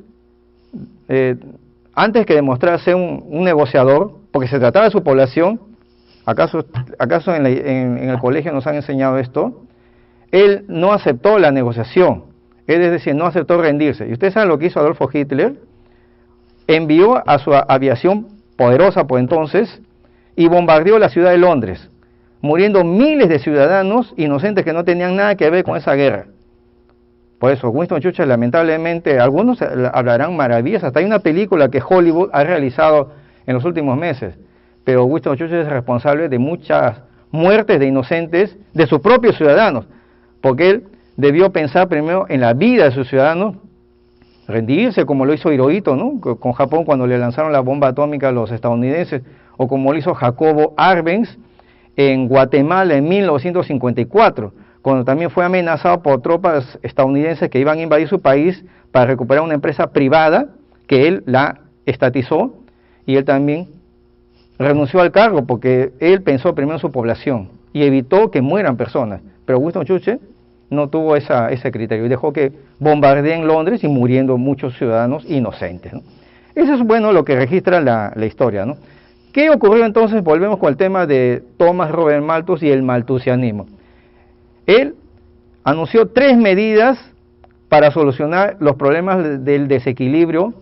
antes que demostrar ser un negociador, porque se trataba de su población, ¿Acaso en el colegio nos han enseñado esto? Él no aceptó la negociación, es decir, no aceptó rendirse. ¿Y ustedes saben lo que hizo Adolfo Hitler? Envió a su aviación poderosa por entonces y bombardeó la ciudad de Londres, muriendo miles de ciudadanos inocentes que no tenían nada que ver con esa guerra. Por eso, Winston Churchill, lamentablemente, algunos hablarán maravillas, hasta hay una película que Hollywood ha realizado en los últimos meses, pero Winston Churchill es responsable de muchas muertes de inocentes, de sus propios ciudadanos, porque él debió pensar primero en la vida de sus ciudadanos, rendirse como lo hizo Hirohito, ¿no?, con Japón cuando le lanzaron la bomba atómica a los estadounidenses, o como lo hizo Jacobo Arbenz en Guatemala en 1954, cuando también fue amenazado por tropas estadounidenses que iban a invadir su país para recuperar una empresa privada que él la estatizó, y él también renunció al cargo porque él pensó primero en su población y evitó que mueran personas. Pero Winston Churchill no tuvo ese criterio y dejó que bombardeen Londres y muriendo muchos ciudadanos inocentes, ¿no? Eso es bueno lo que registra la historia, ¿no? ¿Qué ocurrió entonces? Volvemos con el tema de Thomas Robert Malthus y el malthusianismo. Él anunció 3 medidas para solucionar los problemas del desequilibrio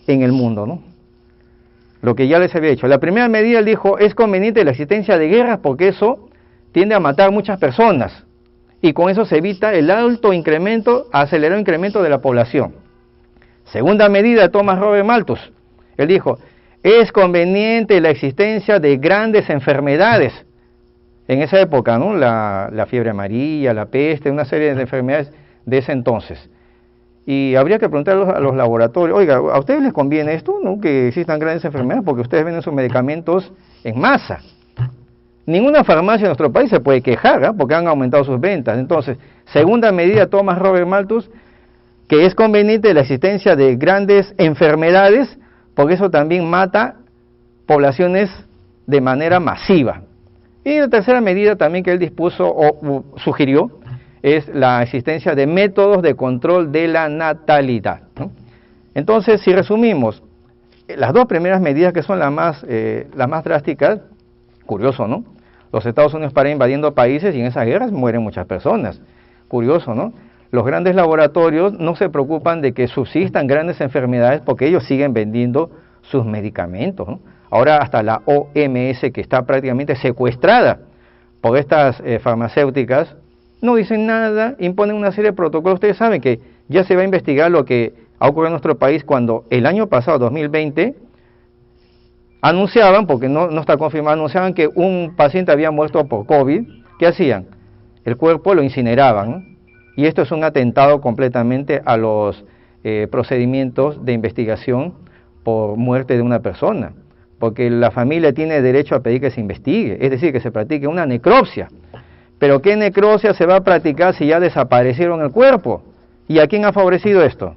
en el mundo, ¿no? Lo que ya les había dicho. La primera medida, él dijo, es conveniente la existencia de guerras porque eso tiende a matar muchas personas y con eso se evita el alto incremento, acelerado incremento de la población. Segunda medida de Thomas Robert Malthus, él dijo, es conveniente la existencia de grandes enfermedades. En esa época, ¿no?, la fiebre amarilla, la peste, una serie de enfermedades de ese entonces. Y habría que preguntar a los laboratorios, oiga, ¿a ustedes les conviene esto, no, que existan grandes enfermedades? Porque ustedes venden sus medicamentos en masa. Ninguna farmacia en nuestro país se puede quejar, ¿eh?, porque han aumentado sus ventas. Entonces, segunda medida, Thomas Robert Malthus, que es conveniente la existencia de grandes enfermedades, porque eso también mata poblaciones de manera masiva. Y la tercera medida también que él dispuso o sugirió es la existencia de métodos de control de la natalidad, ¿no? Entonces, si resumimos, las 2 primeras medidas que son las más drásticas, curioso, ¿no? Los Estados Unidos paran invadiendo países y en esas guerras mueren muchas personas. Curioso, ¿no? Los grandes laboratorios no se preocupan de que subsistan grandes enfermedades porque ellos siguen vendiendo sus medicamentos, ¿no? Ahora hasta la OMS, que está prácticamente secuestrada por estas farmacéuticas, no dicen nada, imponen una serie de protocolos. Ustedes saben que ya se va a investigar lo que ha ocurrido en nuestro país cuando el año pasado, 2020, anunciaban, porque no está confirmado, anunciaban que un paciente había muerto por COVID. ¿Qué hacían? El cuerpo lo incineraban, ¿no? Y esto es un atentado completamente a los procedimientos de investigación por muerte de una persona, porque la familia tiene derecho a pedir que se investigue, es decir, que se practique una necropsia. Pero ¿qué necropsia se va a practicar si ya desaparecieron el cuerpo? ¿Y a quién ha favorecido esto?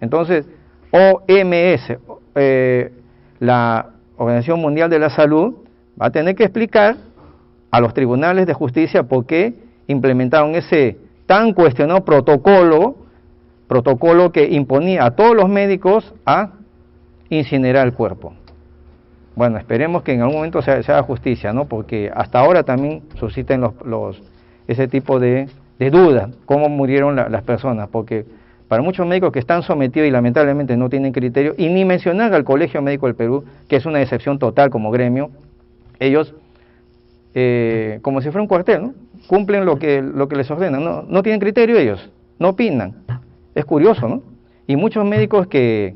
Entonces, OMS, la Organización Mundial de la Salud, va a tener que explicar a los tribunales de justicia por qué implementaron ese tan cuestionado protocolo que imponía a todos los médicos a incinerar el cuerpo. Bueno, esperemos que en algún momento se haga justicia, ¿no? Porque hasta ahora también suscitan ese tipo de dudas, cómo murieron las personas, porque para muchos médicos que están sometidos y lamentablemente no tienen criterio, y ni mencionar al Colegio Médico del Perú, que es una excepción total como gremio, ellos, como si fuera un cuartel, ¿no?, cumplen lo que les ordenan, no tienen criterio ellos, no opinan. Es curioso, ¿no? Y muchos médicos que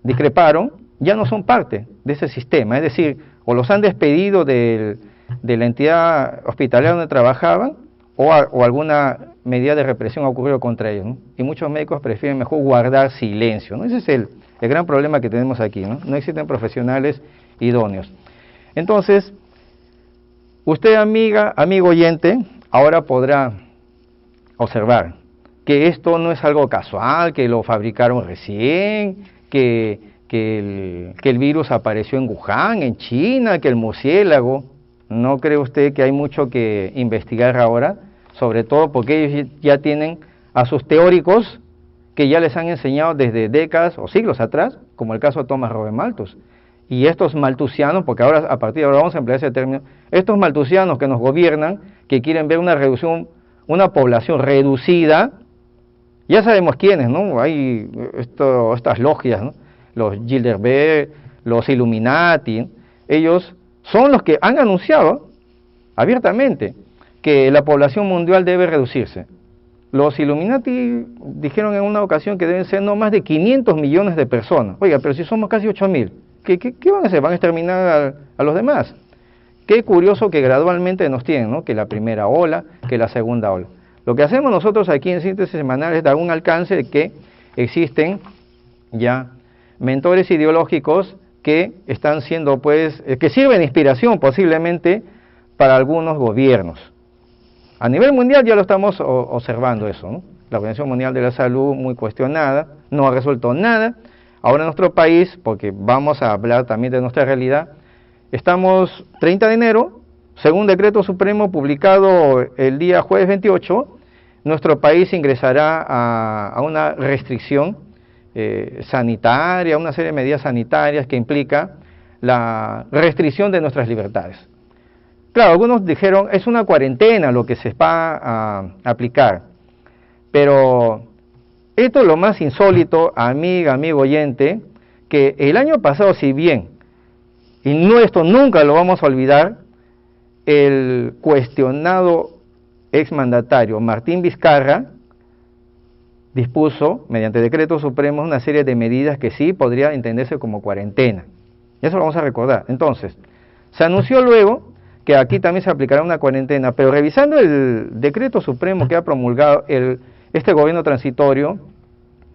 discreparon ya no son parte de ese sistema, es decir, o los han despedido de la entidad hospitalaria donde trabajaban, o alguna medida de represión ha ocurrido contra ellos, ¿no? Y muchos médicos prefieren mejor guardar silencio, ¿no? Ese es el gran problema que tenemos aquí, ¿no? No existen profesionales idóneos. Entonces, usted, amigo oyente, ahora podrá observar que esto no es algo casual, que lo fabricaron recién, que el virus apareció en Wuhan, en China, que el murciélago. ¿No cree usted que hay mucho que investigar ahora? Sobre todo porque ellos ya tienen a sus teóricos que ya les han enseñado desde décadas o siglos atrás, como el caso de Thomas Robert Malthus. Y estos maltusianos, porque ahora a partir de ahora vamos a emplear ese término, estos maltusianos que nos gobiernan, que quieren ver una reducción, una población reducida, ya sabemos quiénes, ¿no? Hay estas logias, ¿no? Los Bilderberg, los Illuminati, ellos son los que han anunciado abiertamente que la población mundial debe reducirse. Los Illuminati dijeron en una ocasión que deben ser no más de 500 millones de personas. Oiga, pero si somos casi 8.000, ¿qué van a hacer? ¿Van a exterminar a los demás? Qué curioso que gradualmente nos tienen, ¿no? Que la primera ola, que la segunda ola. Lo que hacemos nosotros aquí en Síntesis Semanal es dar un alcance de que existen ya mentores ideológicos que están siendo, pues, que sirven de inspiración posiblemente para algunos gobiernos. A nivel mundial ya lo estamos observando eso, ¿no? La Organización Mundial de la Salud muy cuestionada, no ha resuelto nada. Ahora en nuestro país, porque vamos a hablar también de nuestra realidad, estamos 30 de enero, según decreto supremo publicado el día jueves 28, nuestro país ingresará a una restricción sanitaria, una serie de medidas sanitarias que implica la restricción de nuestras libertades. Claro, algunos dijeron, es una cuarentena lo que se va a aplicar, pero esto es lo más insólito, amigo oyente, que el año pasado, si bien, y no, esto nunca lo vamos a olvidar, el cuestionado exmandatario Martín Vizcarra dispuso, mediante decreto supremo, una serie de medidas que sí podría entenderse como cuarentena. Eso lo vamos a recordar. Entonces, se anunció luego que aquí también se aplicará una cuarentena, pero revisando el decreto supremo que ha promulgado este gobierno transitorio,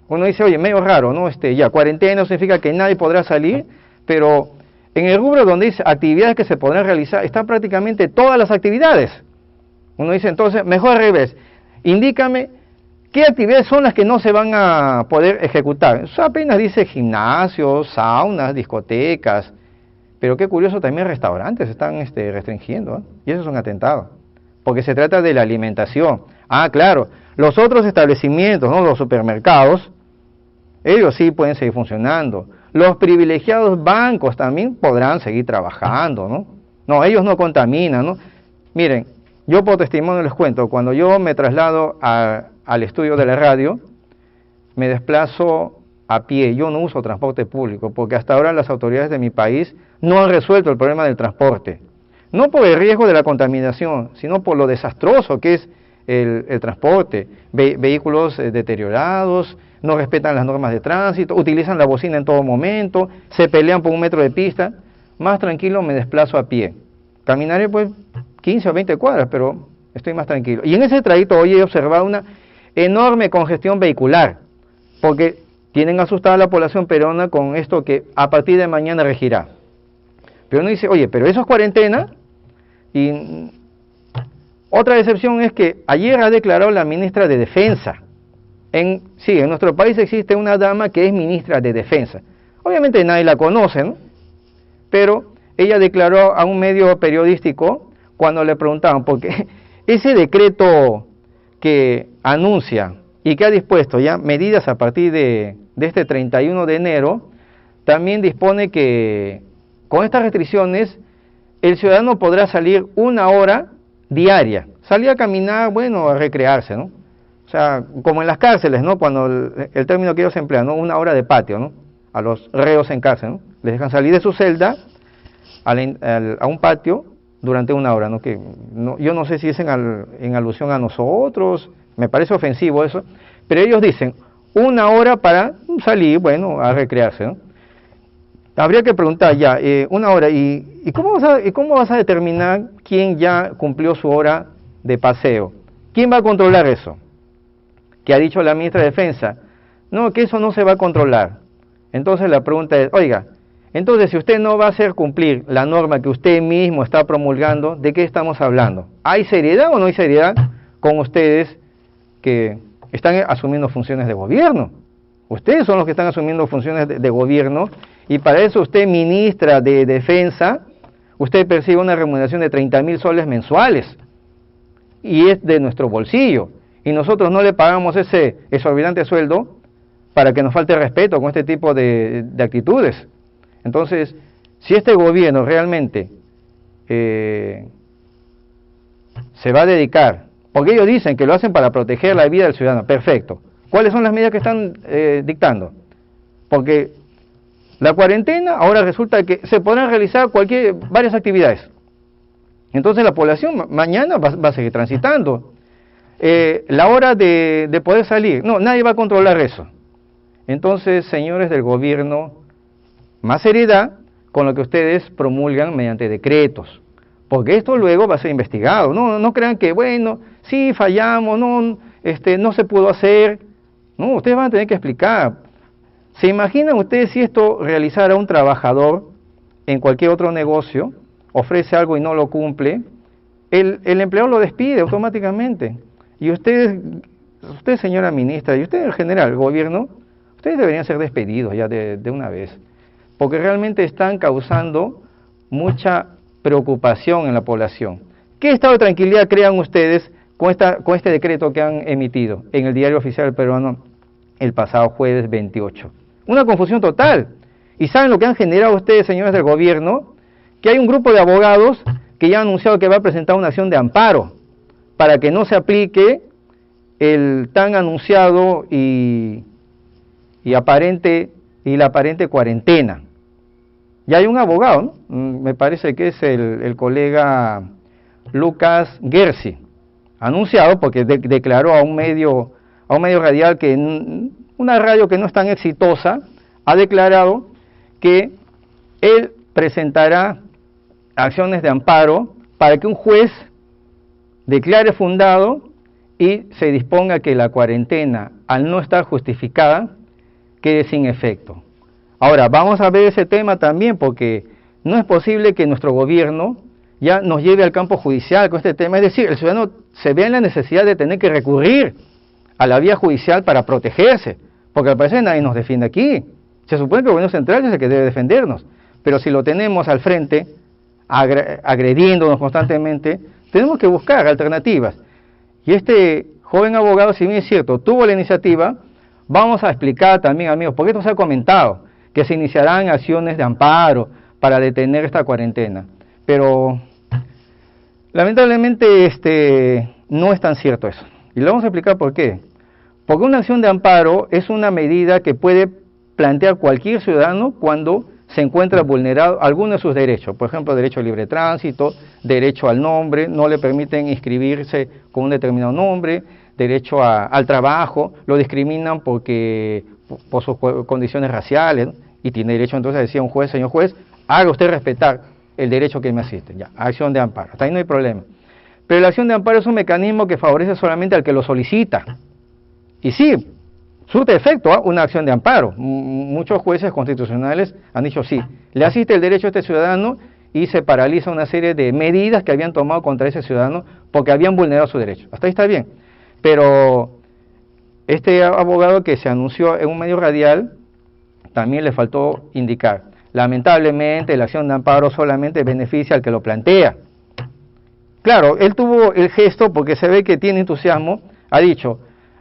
uno dice, oye, medio raro, ¿no? Ya, cuarentena significa que nadie podrá salir, pero en el rubro donde dice actividades que se podrán realizar, están prácticamente todas las actividades. Uno dice, entonces, mejor al revés, indícame qué actividades son las que no se van a poder ejecutar. Eso apenas dice gimnasios, saunas, discotecas, pero qué curioso, también restaurantes están restringiendo, ¿eh? Y eso es un atentado, porque se trata de la alimentación. Ah, claro, los otros establecimientos, ¿no? Los supermercados, ellos sí pueden seguir funcionando. Los privilegiados bancos también podrán seguir trabajando, ¿no? No, ellos no contaminan, ¿no? Miren, yo por testimonio les cuento, cuando yo me traslado al estudio de la radio, me desplazo a pie, yo no uso transporte público, porque hasta ahora las autoridades de mi país no han resuelto el problema del transporte. No por el riesgo de la contaminación, sino por lo desastroso que es el transporte. Vehículos deteriorados, no respetan las normas de tránsito, utilizan la bocina en todo momento, se pelean por 1 metro de pista. Más tranquilo me desplazo a pie. Caminaré pues 15 o 20 cuadras, pero estoy más tranquilo. Y en ese trayecto hoy he observado una enorme congestión vehicular, porque tienen asustada a la población peruana con esto que a partir de mañana regirá. Pero uno dice, oye, pero eso es cuarentena. Y otra excepción es que ayer ha declarado la ministra de Defensa. Sí, en nuestro país existe una dama que es ministra de Defensa. Obviamente nadie la conoce, ¿no? Pero ella declaró a un medio periodístico cuando le preguntaban, porque ese decreto que anuncia y que ha dispuesto ya medidas a partir de este 31 de enero, también dispone que con estas restricciones el ciudadano podrá salir 1 hora diaria, salir a caminar, bueno, a recrearse, ¿no? O sea, como en las cárceles, ¿no? Cuando el término que ellos emplean, ¿no? 1 hora de patio, ¿no? A los reos en cárcel, ¿no? Les dejan salir de su celda a un patio durante 1 hora, ¿no? Que yo no sé si es en alusión a nosotros, me parece ofensivo eso, pero ellos dicen 1 hora para salir, bueno, a recrearse, ¿no? Habría que preguntar ya, 1 hora, ¿y cómo vas a determinar quién ya cumplió su hora de paseo? ¿Quién va a controlar eso? Que ha dicho la ministra de Defensa, no, que eso no se va a controlar. Entonces la pregunta es, oiga, entonces si usted no va a hacer cumplir la norma que usted mismo está promulgando, ¿de qué estamos hablando? ¿Hay seriedad o no hay seriedad con ustedes que están asumiendo funciones de gobierno? Ustedes son los que están asumiendo funciones de gobierno, y para eso usted, ministra de Defensa, usted percibe una remuneración de 30.000 soles mensuales, y es de nuestro bolsillo, y nosotros no le pagamos ese exorbitante sueldo para que nos falte respeto con este tipo de actitudes. Entonces, si este gobierno realmente se va a dedicar, porque ellos dicen que lo hacen para proteger la vida del ciudadano, perfecto. ¿Cuáles son las medidas que están dictando? Porque la cuarentena ahora resulta que se podrán realizar varias actividades. Entonces la población mañana va a seguir transitando. La hora de poder salir, no, nadie va a controlar eso. Entonces, señores del gobierno, más seriedad con lo que ustedes promulgan mediante decretos, porque esto luego va a ser investigado. No crean que, bueno, sí fallamos, no se pudo hacer. No, ustedes van a tener que explicar. ¿Se imaginan ustedes si esto realizara un trabajador en cualquier otro negocio, ofrece algo y no lo cumple? El empleador lo despide automáticamente. Y usted, señora ministra, y usted en general, el gobierno, ustedes deberían ser despedidos ya de una vez, porque realmente están causando mucha preocupación en la población. ¿Qué estado de tranquilidad crean ustedes con este decreto que han emitido en el Diario Oficial Peruano el pasado jueves 28? Una confusión total. ¿Y saben lo que han generado ustedes, señores del gobierno? Que hay un grupo de abogados que ya ha anunciado que va a presentar una acción de amparo para que no se aplique el tan anunciado y la aparente cuarentena. Ya hay un abogado, ¿no? Me parece que es el colega Lucas Gersi, anunciado porque declaró a un medio radial una radio que no es tan exitosa, ha declarado que él presentará acciones de amparo para que un juez declare fundado y se disponga que la cuarentena, al no estar justificada, quede sin efecto. Ahora, vamos a ver ese tema también, porque no es posible que nuestro gobierno ya nos lleve al campo judicial con este tema. Es decir, el ciudadano se ve en la necesidad de tener que recurrir a la vía judicial para protegerse, porque al parecer nadie nos defiende aquí. Se supone que el gobierno central es el que debe defendernos, pero si lo tenemos al frente, agrediéndonos constantemente, tenemos que buscar alternativas. Y este joven abogado, si bien es cierto, tuvo la iniciativa, vamos a explicar también, amigos, porque esto se ha comentado, que se iniciarán acciones de amparo para detener esta cuarentena. Pero lamentablemente no es tan cierto eso. Y le vamos a explicar por qué. Porque una acción de amparo es una medida que puede plantear cualquier ciudadano cuando se encuentra vulnerado alguno de sus derechos. Por ejemplo, derecho al libre tránsito, derecho al nombre, no le permiten inscribirse con un determinado nombre, derecho al trabajo, lo discriminan por sus condiciones raciales, ¿no? Y tiene derecho entonces a decir a un juez, señor juez, haga usted respetar el derecho que me asiste. Ya, acción de amparo, hasta ahí no hay problema. Pero la acción de amparo es un mecanismo que favorece solamente al que lo solicita. Y sí, surte efecto una acción de amparo. Muchos jueces constitucionales han dicho sí, le asiste el derecho a este ciudadano y se paraliza una serie de medidas que habían tomado contra ese ciudadano porque habían vulnerado su derecho. Hasta ahí está bien. Pero este abogado que se anunció en un medio radial, también le faltó indicar, lamentablemente la acción de amparo solamente beneficia al que lo plantea. Claro, él tuvo el gesto porque se ve que tiene entusiasmo, ha dicho,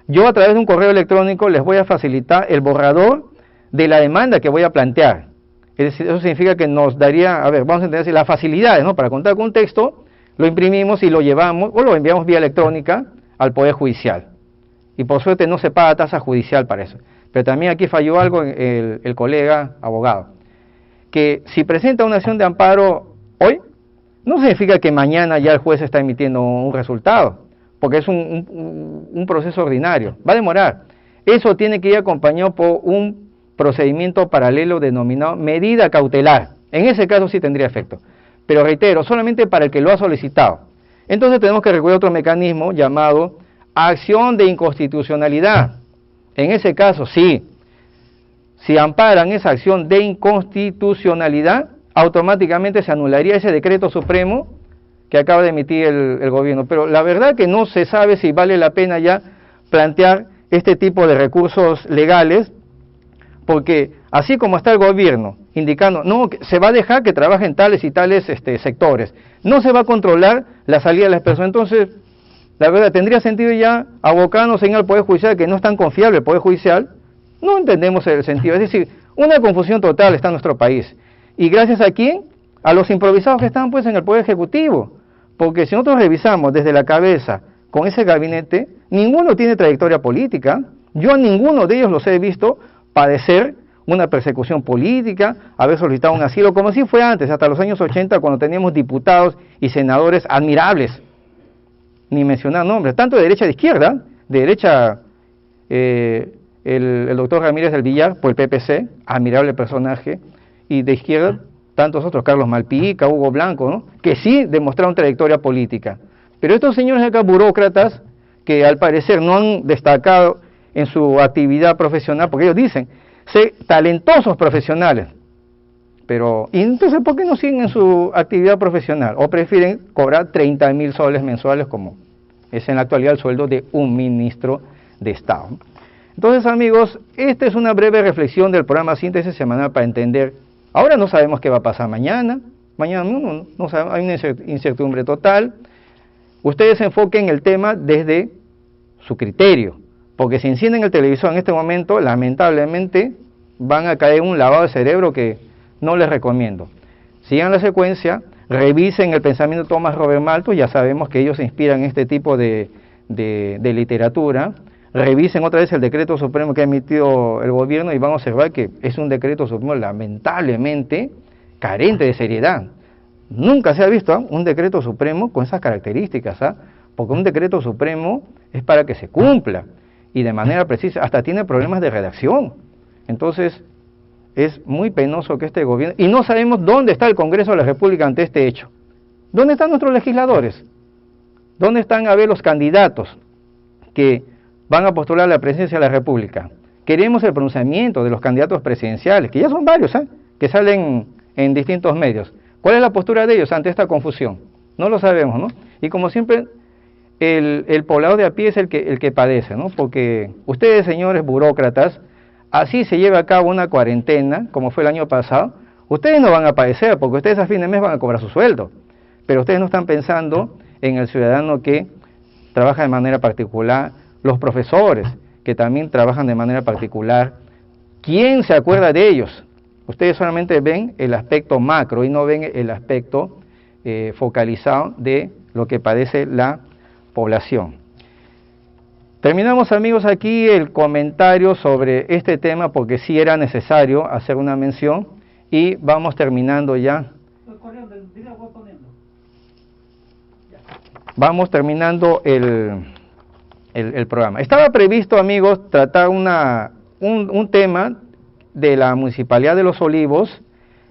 yo a través de un correo electrónico les voy a facilitar el borrador de la demanda que voy a plantear. Es decir, eso significa que nos daría, a ver, vamos a entender así, las facilidades, ¿no? Para contar con un texto, lo imprimimos y lo llevamos, o lo enviamos vía electrónica al Poder Judicial. Y por suerte no se paga tasa judicial para eso. Pero también aquí falló algo el colega abogado, que si presenta una acción de amparo hoy, no significa que mañana ya el juez está emitiendo un resultado, porque es un proceso ordinario, va a demorar. Eso tiene que ir acompañado por un procedimiento paralelo denominado medida cautelar. En ese caso sí tendría efecto, pero reitero, solamente para el que lo ha solicitado. Entonces tenemos que recurrir a otro mecanismo llamado acción de inconstitucionalidad. En ese caso sí, si amparan esa acción de inconstitucionalidad, automáticamente se anularía ese decreto supremo que acaba de emitir el gobierno. Pero la verdad que no se sabe si vale la pena ya plantear este tipo de recursos legales, porque así como está el gobierno indicando, no, se va a dejar que trabajen tales y tales sectores, no se va a controlar la salida de las personas, entonces, la verdad, tendría sentido ya abocarnos en el Poder Judicial, que no es tan confiable el Poder Judicial, no entendemos el sentido, es decir, una confusión total está en nuestro país. ¿Y gracias a quién? A los improvisados que están pues en el Poder Ejecutivo. Porque si nosotros revisamos desde la cabeza con ese gabinete, ninguno tiene trayectoria política. Yo a ninguno de ellos los he visto padecer una persecución política, haber solicitado un asilo, como si fue antes, hasta los años 80, cuando teníamos diputados y senadores admirables, ni mencionar nombres, tanto de derecha de izquierda, de derecha el doctor Ramírez del Villar, por el PPC, admirable personaje, y de izquierda, tantos otros, Carlos Malpica, Hugo Blanco, ¿no? Que sí demostraron trayectoria política. Pero estos señores acá, burócratas, que al parecer no han destacado en su actividad profesional, porque ellos dicen, ser talentosos profesionales, pero, ¿y entonces por qué no siguen en su actividad profesional? O prefieren cobrar 30.000 soles mensuales, como es en la actualidad el sueldo de un ministro de Estado. Entonces, amigos, esta es una breve reflexión del programa Síntesis Semanal para entender. Ahora no sabemos qué va a pasar mañana no sabemos, hay una incertidumbre total. Ustedes se enfoquen el tema desde su criterio, porque si encienden el televisor en este momento, lamentablemente van a caer en un lavado de cerebro que no les recomiendo. Sigan la secuencia, revisen el pensamiento de Thomas Robert Malthus, ya sabemos que ellos se inspiran en este tipo de literatura. Revisen otra vez el decreto supremo que ha emitido el gobierno y van a observar que es un decreto supremo lamentablemente carente de seriedad. Nunca se ha visto un decreto supremo con esas características, porque un decreto supremo es para que se cumpla y de manera precisa, hasta tiene problemas de redacción. Entonces, es muy penoso que este gobierno, y no sabemos dónde está el Congreso de la República ante este hecho. ¿Dónde están nuestros legisladores? ¿Dónde están a ver los candidatos que van a postular a la presidencia de la República? Queremos el pronunciamiento de los candidatos presidenciales, que ya son varios, que salen en distintos medios. ¿Cuál es la postura de ellos ante esta confusión? No lo sabemos, ¿no? Y como siempre, el poblado de a pie es el que padece, ¿no? Porque ustedes, señores burócratas, así se lleva a cabo una cuarentena, como fue el año pasado, ustedes no van a padecer, porque ustedes a fin de mes van a cobrar su sueldo, pero ustedes no están pensando en el ciudadano que trabaja de manera particular, los profesores que también trabajan de manera particular. ¿Quién se acuerda de ellos? Ustedes solamente ven el aspecto macro y no ven el aspecto focalizado de lo que padece la población. Terminamos, amigos, aquí el comentario sobre este tema porque sí era necesario hacer una mención y vamos terminando ya. Vamos terminando el programa. Estaba previsto, amigos, tratar un tema de la Municipalidad de Los Olivos.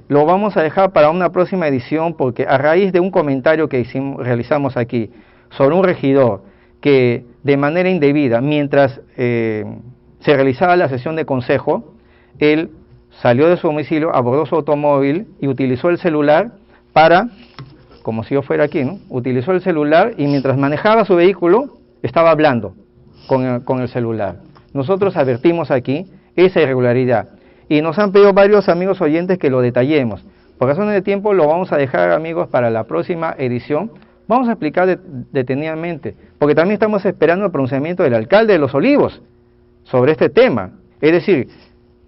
Lo vamos a dejar para una próxima edición porque a raíz de un comentario que realizamos aquí sobre un regidor que de manera indebida, mientras se realizaba la sesión de consejo, él salió de su domicilio, abordó su automóvil y utilizó el celular para, como si yo fuera aquí, ¿no? Utilizó el celular y mientras manejaba su vehículo estaba hablando con el celular. Nosotros advertimos aquí esa irregularidad y nos han pedido varios amigos oyentes que lo detallemos. Por razones de tiempo lo vamos a dejar, amigos, para la próxima edición. Vamos a explicar detenidamente, porque también estamos esperando el pronunciamiento del alcalde de Los Olivos sobre este tema. Es decir,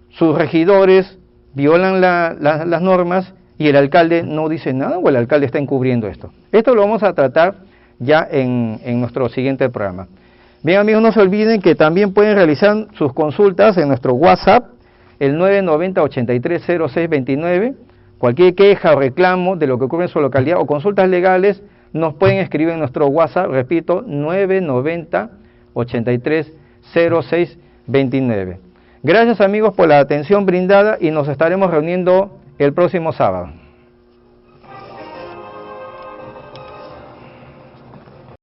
sus regidores violan las normas y el alcalde no dice nada o el alcalde está encubriendo esto. Esto lo vamos a tratar ya en nuestro siguiente programa. Bien, amigos, no se olviden que también pueden realizar sus consultas en nuestro WhatsApp, el 990-830629. Cualquier queja o reclamo de lo que ocurre en su localidad o consultas legales, nos pueden escribir en nuestro WhatsApp, repito, 990-830629. Gracias, amigos, por la atención brindada y nos estaremos reuniendo el próximo sábado.